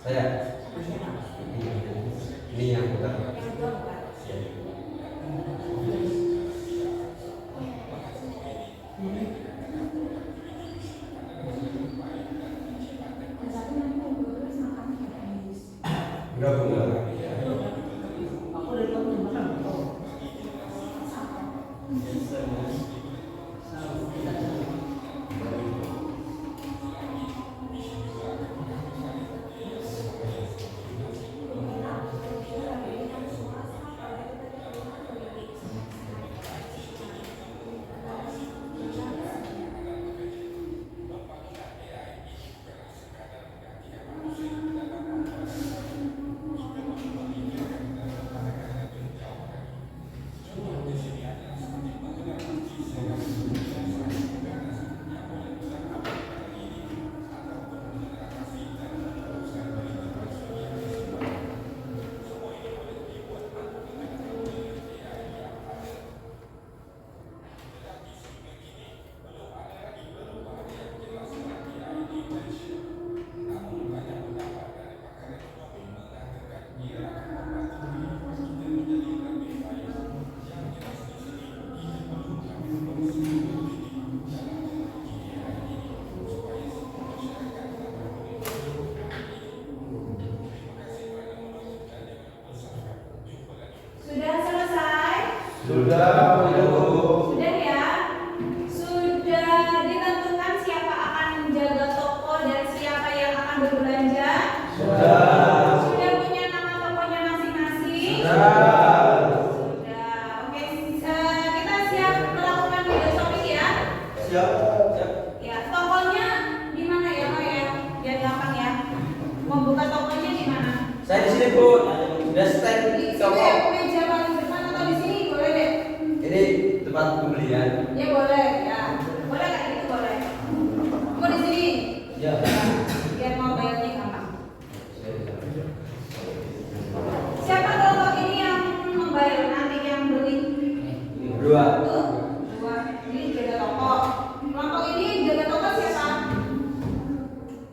Saya. Ini yang bukan. Yang dua bukan. Yang satu Bunga. Aku dari kamu makan. Sudah selesai? Sudah, Bu. Sudah ya? Sudah ditentukan siapa akan menjaga toko dan siapa yang akan berbelanja? Sudah. Sudah punya nama tokonya masing-masing? Sudah. Sudah. Oke, kita siap melakukan video shopping ya? Siap. Siap. Ya, tokonya di mana ya, Pak ya? Biar gampang ya. Membuka tokonya di mana? Saya di sini, Bu. Sudah stand Di situ toko. ya, meja paling depan atau di sini? Boleh deh. Ini tempat pembelian. Ya boleh, ya. Boleh nggak? Itu boleh. Mau di sini? Ya. Biar mau bayarnya gampang. Siapa kelompok ini yang membayar nanti yang beli? Berdua. Tuh, dua. Ini jaga toko. Kelompok ini jaga toko siapa?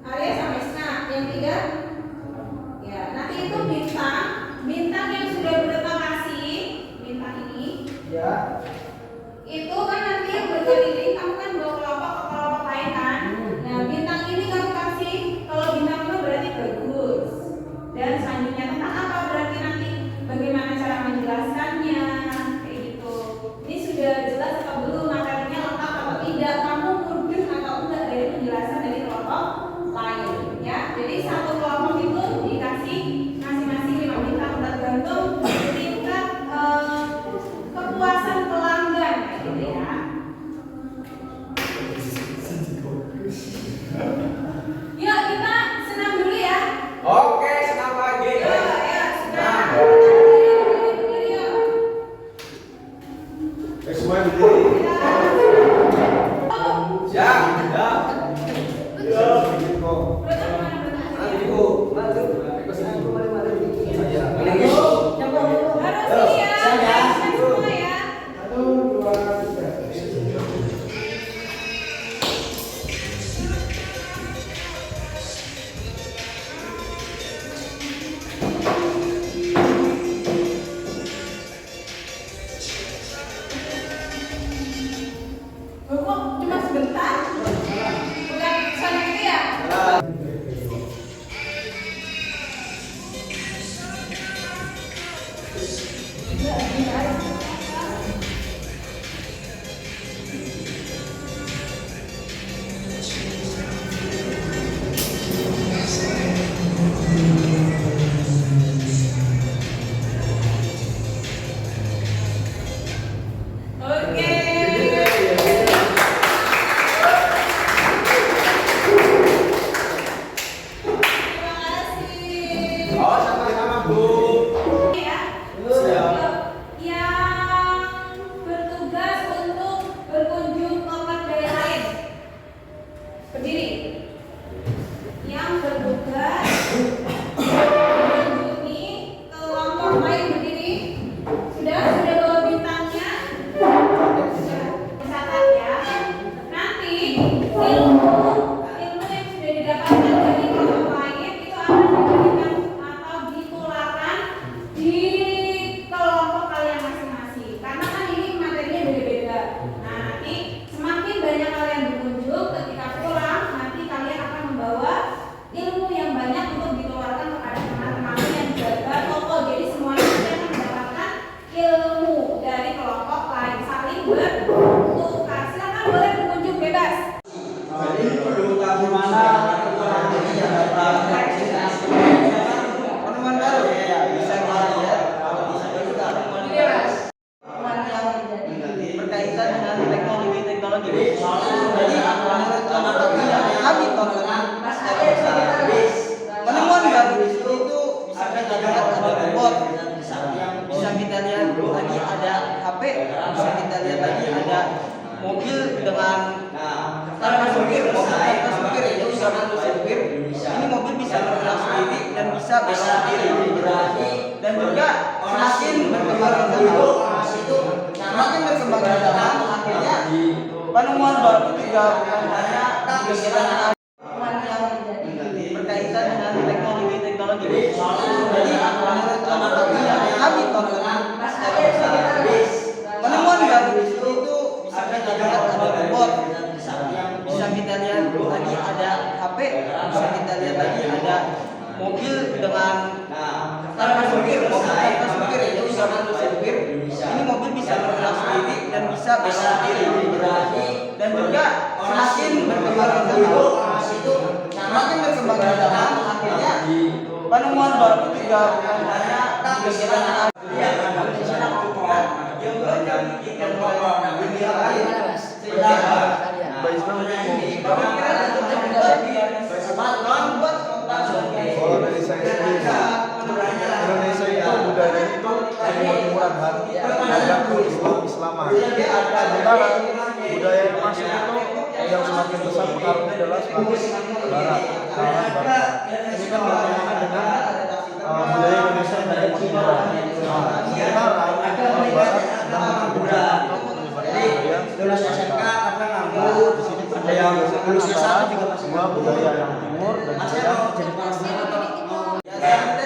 Arya sama Isna. Yang tiga? Ya, nanti itu bintang. Bintang yang sudah berlokasi. Bintang ini. Ya. Itu kan nanti yang berkeliling kamu kan bawa kelompok ke kelompok lain kan. Nah bintang ini kamu kasih, kalau bintang itu berarti bagus. Dan selanjutnya tentang apa, berarti nanti bagaimana cara menjelaskannya kayak gitu. Ini sudah jelas atau belum, materinya lengkap atau tidak, kamu mudah atau enggak dari penjelasan dari kelompok lain ya. Jadi satu kelompok itu dikasih masing-masing 5 bintang tergantung tingkat kepuasan pelanggan kayak gitu ya. Yuk kita senam dulu ya. Oke, senang pagi. Yuk, ya sudah. Berdiri, yuk. Semua berdiri. Siap. Ya. Ya. Berarti mana berarti? Nanti, Bu. Maju. Ke sini, Bu. Mari. Saya. Harus ini ya. Siap semua ya. 1, 2, 3. Kok cuma sebentar? Bukan sana gitu ya? Oke. Terima kasih. Oh, sama-sama, Bu. Ya. Siap. Yang bertugas untuk berkunjung ke tempat lain. Berdiri. Yang bertugas penemuan baru ya bisa kita lihat di sini juga penemuan yang berkaitan dengan teknologi. Jadi menurut kami penemuan baru di sini itu bisa kita lihat ada robot, bisa kita lihat tadi ada HP, bisa kita lihat tadi ada mobil dengan tanpa supir, itu bisa tanpa supir. Ini mobil bisa bergerak sendiri dan bisa belok kiri, dan juga semakin berkembang zaman, akhirnya penemuan baru juga bukan hanya kegiatan yang berkaitan dengan teknologi. Jadi menurut kami penemuan baru di sini itu bisa kita lihat ada robot, bisa kita lihat tadi ada HP, bisa kita lihat tadi ada mobil dengan tanpa supir, itu bisa tanpa supir. Ini mobil bisa bergerak sendiri dan bisa belok kiri, dan juga semakin berkembang zaman, akhirnya penemuan baru juga bukan hanya kegiatan yang dilakukan oleh dunia lain. Kalau dari saya sendiri, Indonesia itu budaya itu murah hati, agama Islaman. Sementara budaya yang masuk itu yang semakin besar pengaruhnya adalah Barat. Ini kan berkaitan dengan budaya Indonesia yang dari Timur. Sementara orang Barat sedang mencoba di sini budaya semua budaya yang timur dan tadi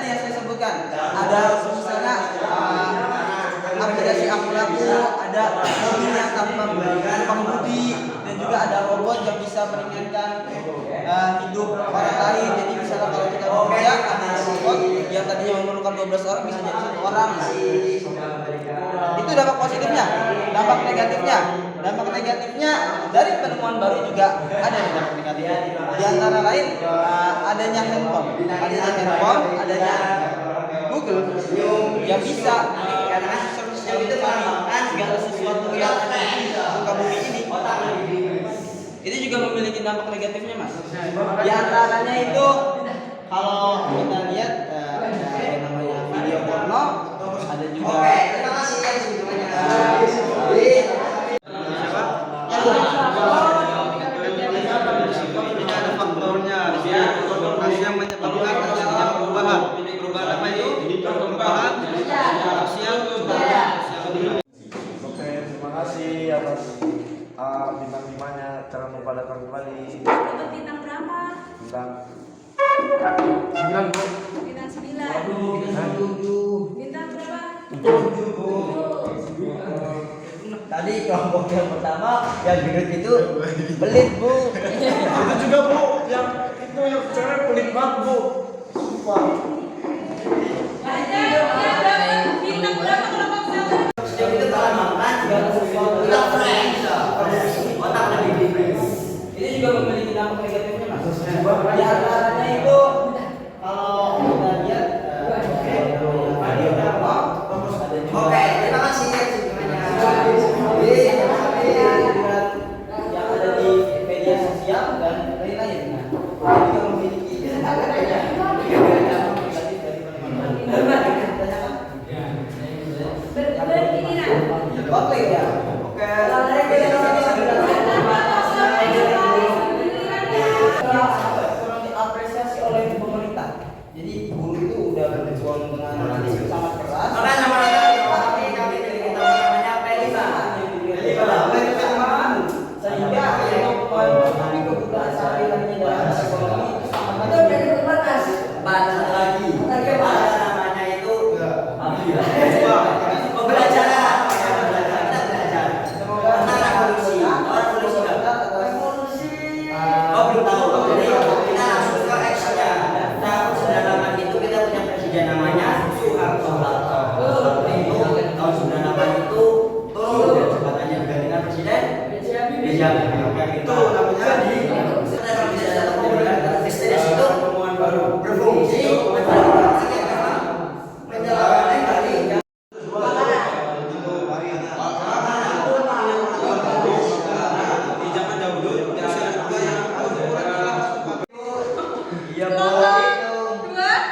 yang saya sebutkan ada misalnya aplikasi Akulaku, ada mobil yang tanpa pengemudi, dan juga ada robot yang bisa meringankan hidup orang lain. Jadi misalnya kalau kita bekerja ada robot yang tadinya memerlukan 12 orang bisa jadi 1 orang. Itu dampak positifnya. Dampak negatifnya dari penemuan baru juga ada dampak negatifnya. Di antara lain adanya handphone, adanya Google yang bisa karena servisnya itu mengembangkan segala sesuatu yang ada di muka bumi ini. Itu juga memiliki dampak negatifnya, Mas. Di antaranya itu kalau kita lihat ada yang namanya video porno, ada juga yang menyebabkan terjadinya perubahan apa itu perubahan sosial. Oke, terima kasih atas bintang 5-nya. Jangan lupa datang kembali. Dapat bintang berapa? Bintang 9, Bu. Bintang 9. Bintang berapa? 7. Tadi kelompok yang pertama yang gendut itu pelit, Bu. Itu juga, Bu, yang itu yang cewek pelit banget, Bu. Sumpah. Bintang berapa kelompok 1? Sejauh itu kalau makan segala sesuatu yang otak lebih deep. ini juga memiliki dampak negatifnya, Mas. Di antaranya itu kalau kita lihat video porno, ada juga Oke, terima kasih. yang ada di media sosial dan lain-lain. Nah, ini juga memiliki dampak negatif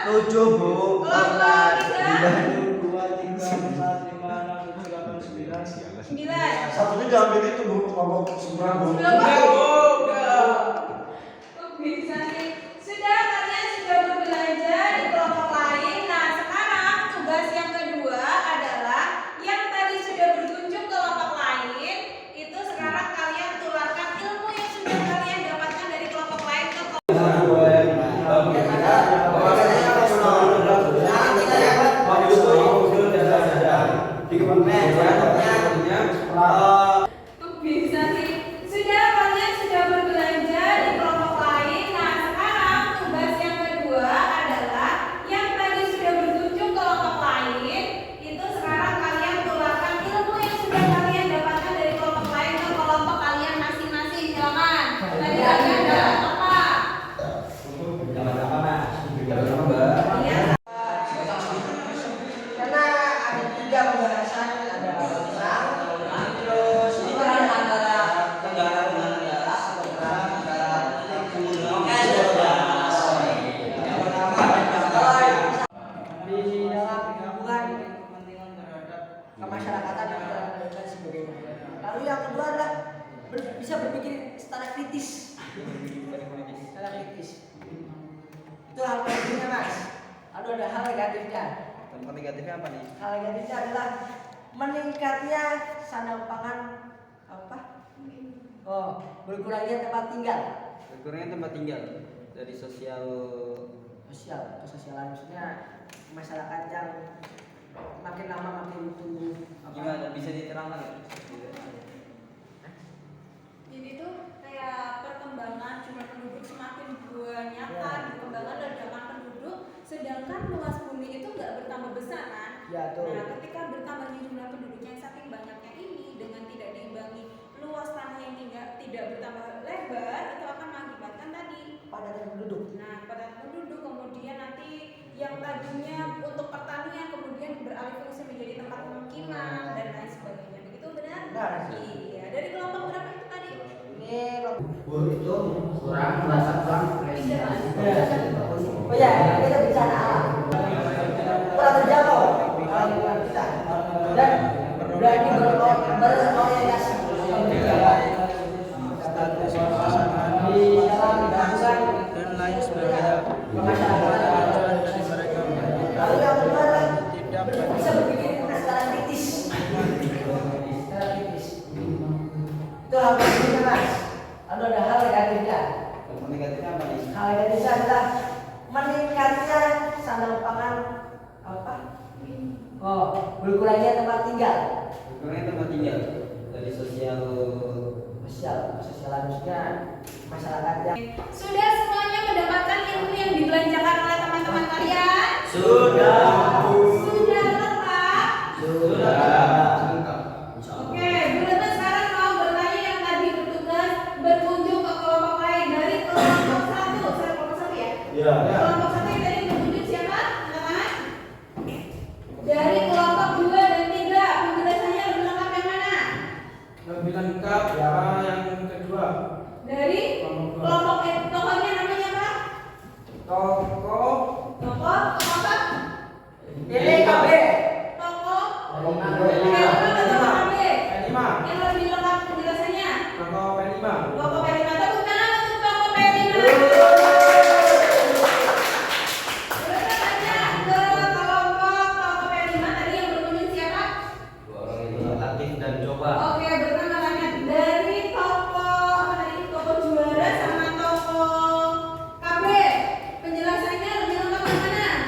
7 Bu. Kelompok 3 9. Satunya diambil itu Bu, kelompok seberang Bu. Bisa nih. Sudah, kalian sudah berbelanja di kelompok lain. Nah, sekarang tugas yang kedua adalah yang tadi sudah berkunjung ke kelompok lain, itu sekarang kalian tularkan ilmu yang sudah kalian dapatkan dari kelompok lain ke kelompok bisa nih. Sudah, kalian sudah berbelanja di kelompok lain. Nah, sekarang tugas yang kedua adalah yang tadi sudah berkunjung ke kelompok lain, itu sekarang kalian tularkan ilmu yang sudah kalian dapatkan dari kelompok lain ke kelompok kalian masing-masing. Silakan. Tadi kalian dapat apa? Dapat apa, Mas? Iya. Karena ada 3 pembahasan, ada perang, terus ini peran antara negara dengan negara atau perang antara di dalam hubungan kemasyarakatan dan sebagainya. Lalu yang kedua adalah bisa berpikir secara kritis. Secara kritis. Itu hal positifnya, Mas. Lalu ada hal negatifnya. Tempat negatifnya apa nih? Hal negatifnya adalah meningkatnya sandang pangan apa? Berkurangnya tempat tinggal. Berkurangnya tempat tinggal dari sosial. Kesosialan maksudnya masyarakat yang makin lama makin tumbuh. Gimana? Bisa diterangkan nggak? Jadi tuh kayak perkembangan jumlah penduduk semakin banyak kan, perkembangan ledakan penduduk, sedangkan luas bumi itu nggak bertambah besar kan. Ya, tuh. Nah, ketika bertambahnya jumlah penduduk yang saking banyaknya ini dengan tidak diimbangi luas tanah yang tidak bertambah lebar, itu akan mengakibatkan tadi Padatan penduduk. Nah, pada penduduk kemudian nanti yang tadinya untuk pertanian kemudian beralih fungsi menjadi tempat pemukiman dan lain sebagainya. Begitu benar? Benar. Iya. Dari kelompok berapa itu tadi? Ini itu kurang merasa kurang oh ya, kita bencana alam kurang terjangkau lingkungan kita dan berani berorientasi di dalam gabungan Dan lain sebagainya. kemasyarakatan. Lalu yang kedua adalah bisa berpikir secara kritis. Secara kritis. Itu hal positifnya, Mas. Lalu ada hal negatifnya. Tempat negatifnya apa nih? Hal negatifnya adalah meningkatnya sandang pangan apa? Berkurangnya tempat tinggal. Berkurangnya tempat tinggal dari Kesosialan maksudnya masyarakat yang Sudah semuanya mendapatkan ilmu yang dibelanjakan oleh teman-teman kalian? Sudah. Sudah lengkap? Oke, Bu Retno sekarang mau bertanya yang tadi bertugas berkunjung ke kelompok lain dari kelompok 1. Saya kelompok 1 ya? Iya. Kelompok 1 yang tadi berkunjung siapa? Angkat tangan. Dari kelompok 2 dan 3, penjelasannya lebih lengkap yang mana? Lebih lengkap yang kedua. Dari kelompok tokohnya namanya apa? Tokoh Tokoh apa? ini KB. Tokoh Lima. KB. P5. Yang lebih lengkap penjelasannya. Tokoh P5. Tokoh P5. Tepuk tangan untuk tokoh P5. Terus tanya ke kelompok tokoh P5 tadi yang berkunjung siapa? Latif dan coba. Oke, bertanya tanya dari tokoh apa tadi? Tokoh juara sama tokoh KB. Penjelasannya lebih lengkap yang mana?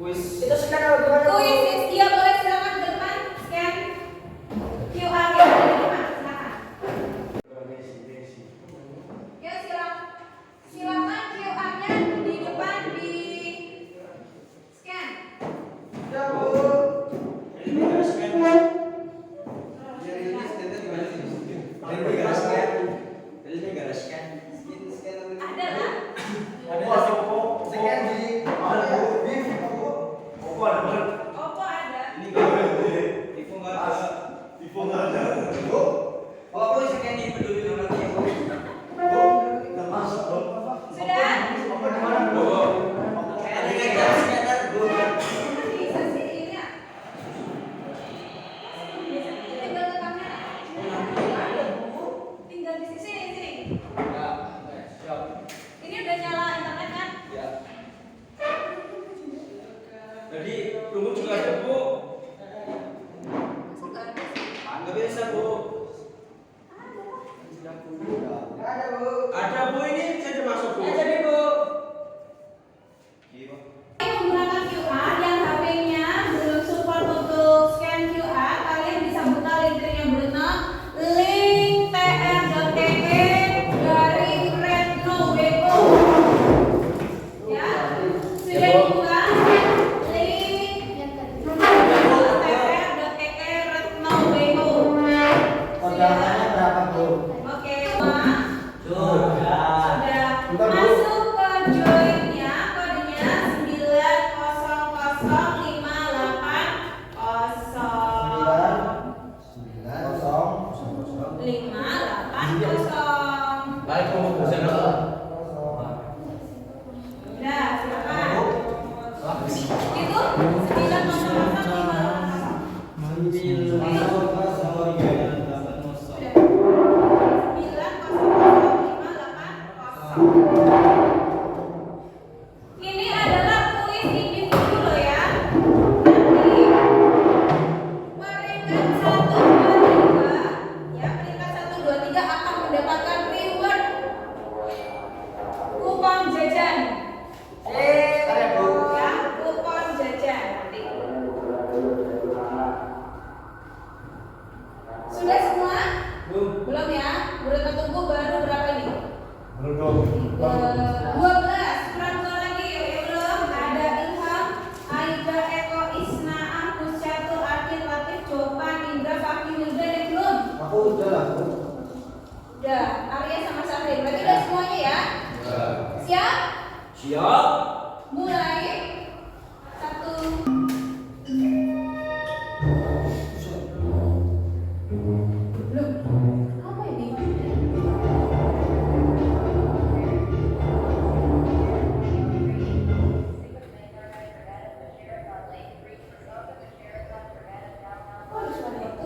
Kuis. Itu scan gimana? Kuis, iya boleh silakan ke depan scan QR yang ada di depan, silakan. Ya silakan QR-nya di depan di scan. Ya, Bu. Ini gara scan. Ya, ini scan tadi gimana sih? Ini gara scan. Ini gara scan. Scan Ada lah. Ada Oppo, scan di ada Viv, Oppo ada. Oppo ada. ini enggak ada. Info enggak ada. Vivo nggak ada. Oh, aku scan di peduli lagi ya, Bu. Nggak masuk dong. Sudah? Oppo di mana, Bu? Ada gara scanner, Bu. Bisa sih ini ya. Tinggal ke kamera. Tinggal di sini. Ya, siap. Ini udah nyala internet kan? Ya. Jadi, tunggu juga ada, Bu. Masa nggak ada sih? Enggak bisa, Bu. Ada, Bu. Ada, Bu, ini saya udah masuk, Bu. Jadi, Bu. Iya, Pak. Menggunakan QR yang HP-nya belum support untuk scan QR, kalian bisa buka linknya Bruno, link tr.ke dari Retno Beko. Ya, sudah dibuka link tr.ke Retno Beko. Kondangannya berapa, Bu? Oke, Ma. Sudah. Sudah Bentar, Bu. masuk ke join-nya, kodenya 9005880. Baik, kamu bisa dong. Udah, silakan. Itu 9005880. Ini adalah kuis individu loh ya. Nanti peringkat 1, 2, 3 ya, peringkat 1, 2, 3 akan mendapatkan reward kupon jajan. Ada, Bu. Ya, kupon jajan nanti. Sudah semua? Belum ya? Belum tunggu baru berapa ini? Belum. 12 kurang dua lagi ya belum ada Ilham, Aida, Eko, Isna, Agus, Catur, Akil, Latif, Jopan, Indra, Fakih, Wilda dan belum? Aku udah lah, Bu. Udah, Arya sama Safri berarti udah semuanya ya? Siap? Siap. Mulai 1. Belum? Apa ini? Oh, ada suara itu.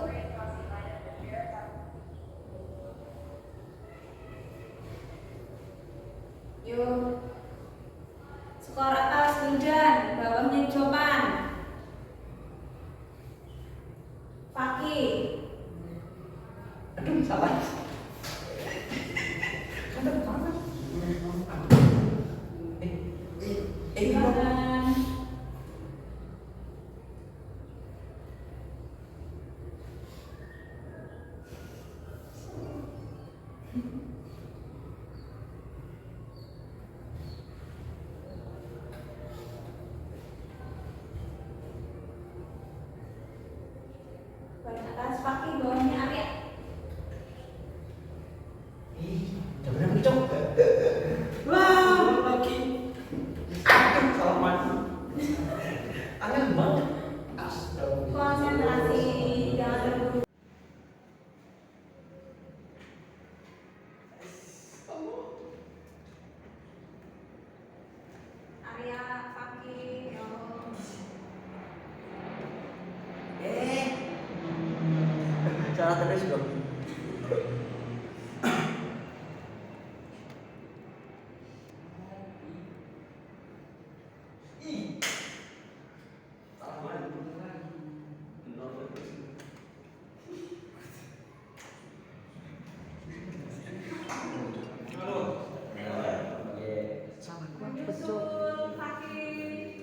Yuk. Skor atas Wildan, bawahnya Jopan. Fakih. Aduh, salah. Silakan. Paling atas Fakih, bawahnya Arya. Udah bener nih, Cok. Wah, lagi. Salaman. Angin banget. Konsentrasi, jangan terburu. Arya, Fakih, Salah terus dong. Menyusul Fakih.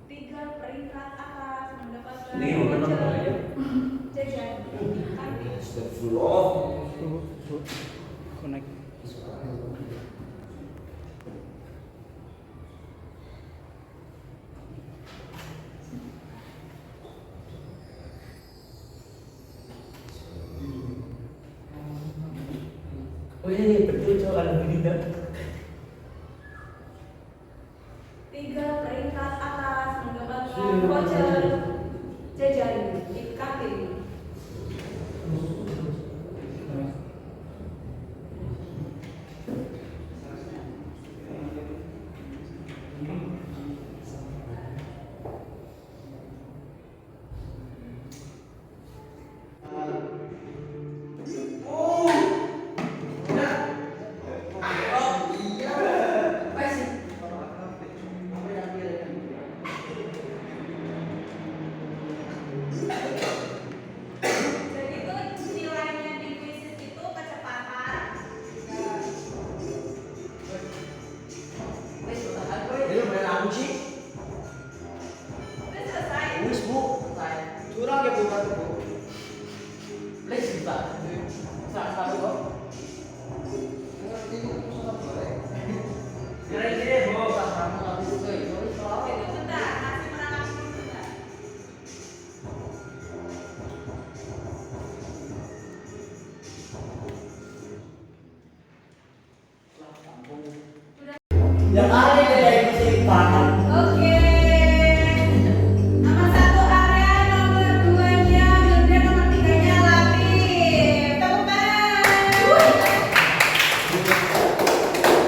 Tiga peringkat atas mendapatkan Ini bukan voucher apa ya? jajan di kantin. Astagfirullah. Oh ini betul cowok ada begini kan? Tiga peringkat atas mendapatkan voucher jajan di kantin. Jadi tuh nilainya di kuisis itu kecepatan. Ini main apa sih? Udah selesai. Wis bu, curang ya bukan bu. Bentar, masih menangkap bentar. Yang ada dari musim tangan. Oke. Nomor 1 Arya, nomor 2-nya Yudha, nomor 3-nya Latif. Tepuk tangan.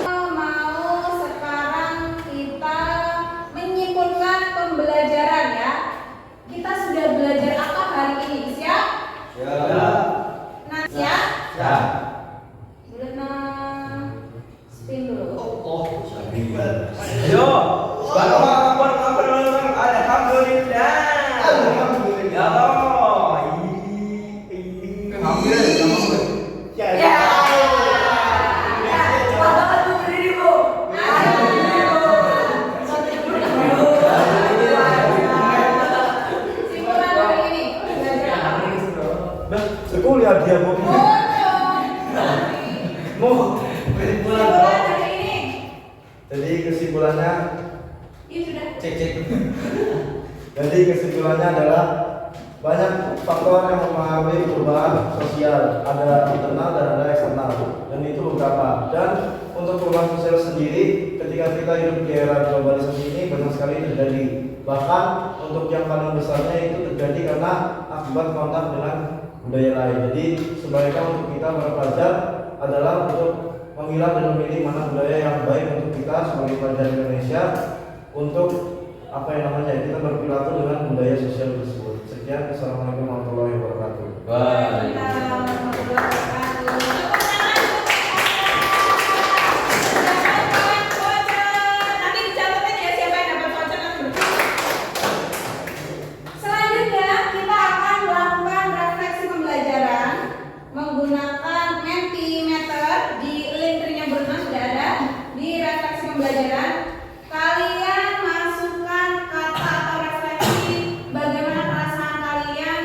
Mau sekarang kita menyimpulkan pembelajaran ya. Kita sudah belajar apa hari ini? Siap? Ya. Nah, siap? Ya. Bulan spin dulu. Ayo. Alhamdulillah. Ya Allah. Ya. Ya. Bapak tuh berdiri, Bu. Simpulan hari ini. Belajar apa? Sekolah dia mau. Simpulan hari ini. Jadi kesimpulannya, Iya sudah. Cek. jadi kesimpulannya adalah banyak faktor yang mempengaruhi perubahan sosial, ada internal dan ada eksternal, dan itu beberapa. Dan untuk perubahan sosial sendiri, ketika kita hidup di era globalisasi ini banyak sekali terjadi. Bahkan untuk yang paling besarnya itu terjadi karena akibat kontak dengan budaya lain. Jadi sebaiknya untuk kita para pelajar adalah untuk memilah dan memilih mana budaya yang baik untuk kita sebagai pelajar Indonesia untuk apa yang namanya kita berperilaku dengan budaya sosial tersebut. Sekian, assalamualaikum warahmatullahi wabarakatuh. Nanti dicatatkan ya siapa yang dapat voucher nanti. Selanjutnya kita akan melakukan refleksi pembelajaran menggunakan Mentimeter. Di link tree-nya Bruna sudah ada di refleksi pembelajaran. Kalian masukkan kata atau refleksi bagaimana perasaan kalian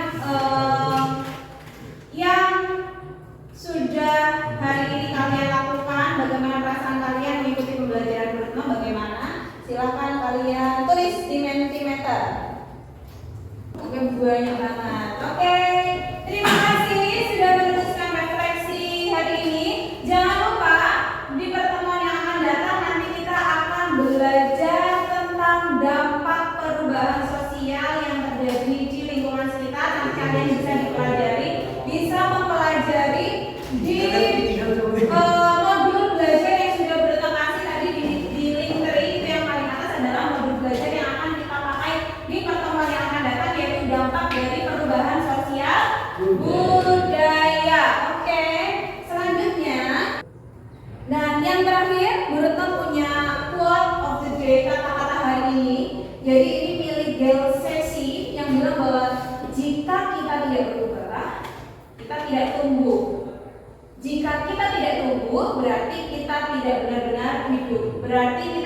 modul belajar yang sudah berlokasi tadi di link 3 itu yang paling atas adalah modul belajar yang akan kita pakai di pertemuan yang akan datang, yaitu dampak dari perubahan sosial budaya. Oke, selanjutnya, dan yang terakhir, Burutno punya quote of the day, kata-kata hari ini. Jadi ini milik Gail Sesi yang bilang bahwa jika kita tidak berubah, kita tidak tumbuh. Jika kita tidak tumbuh, berarti kita tidak benar-benar hidup. Berarti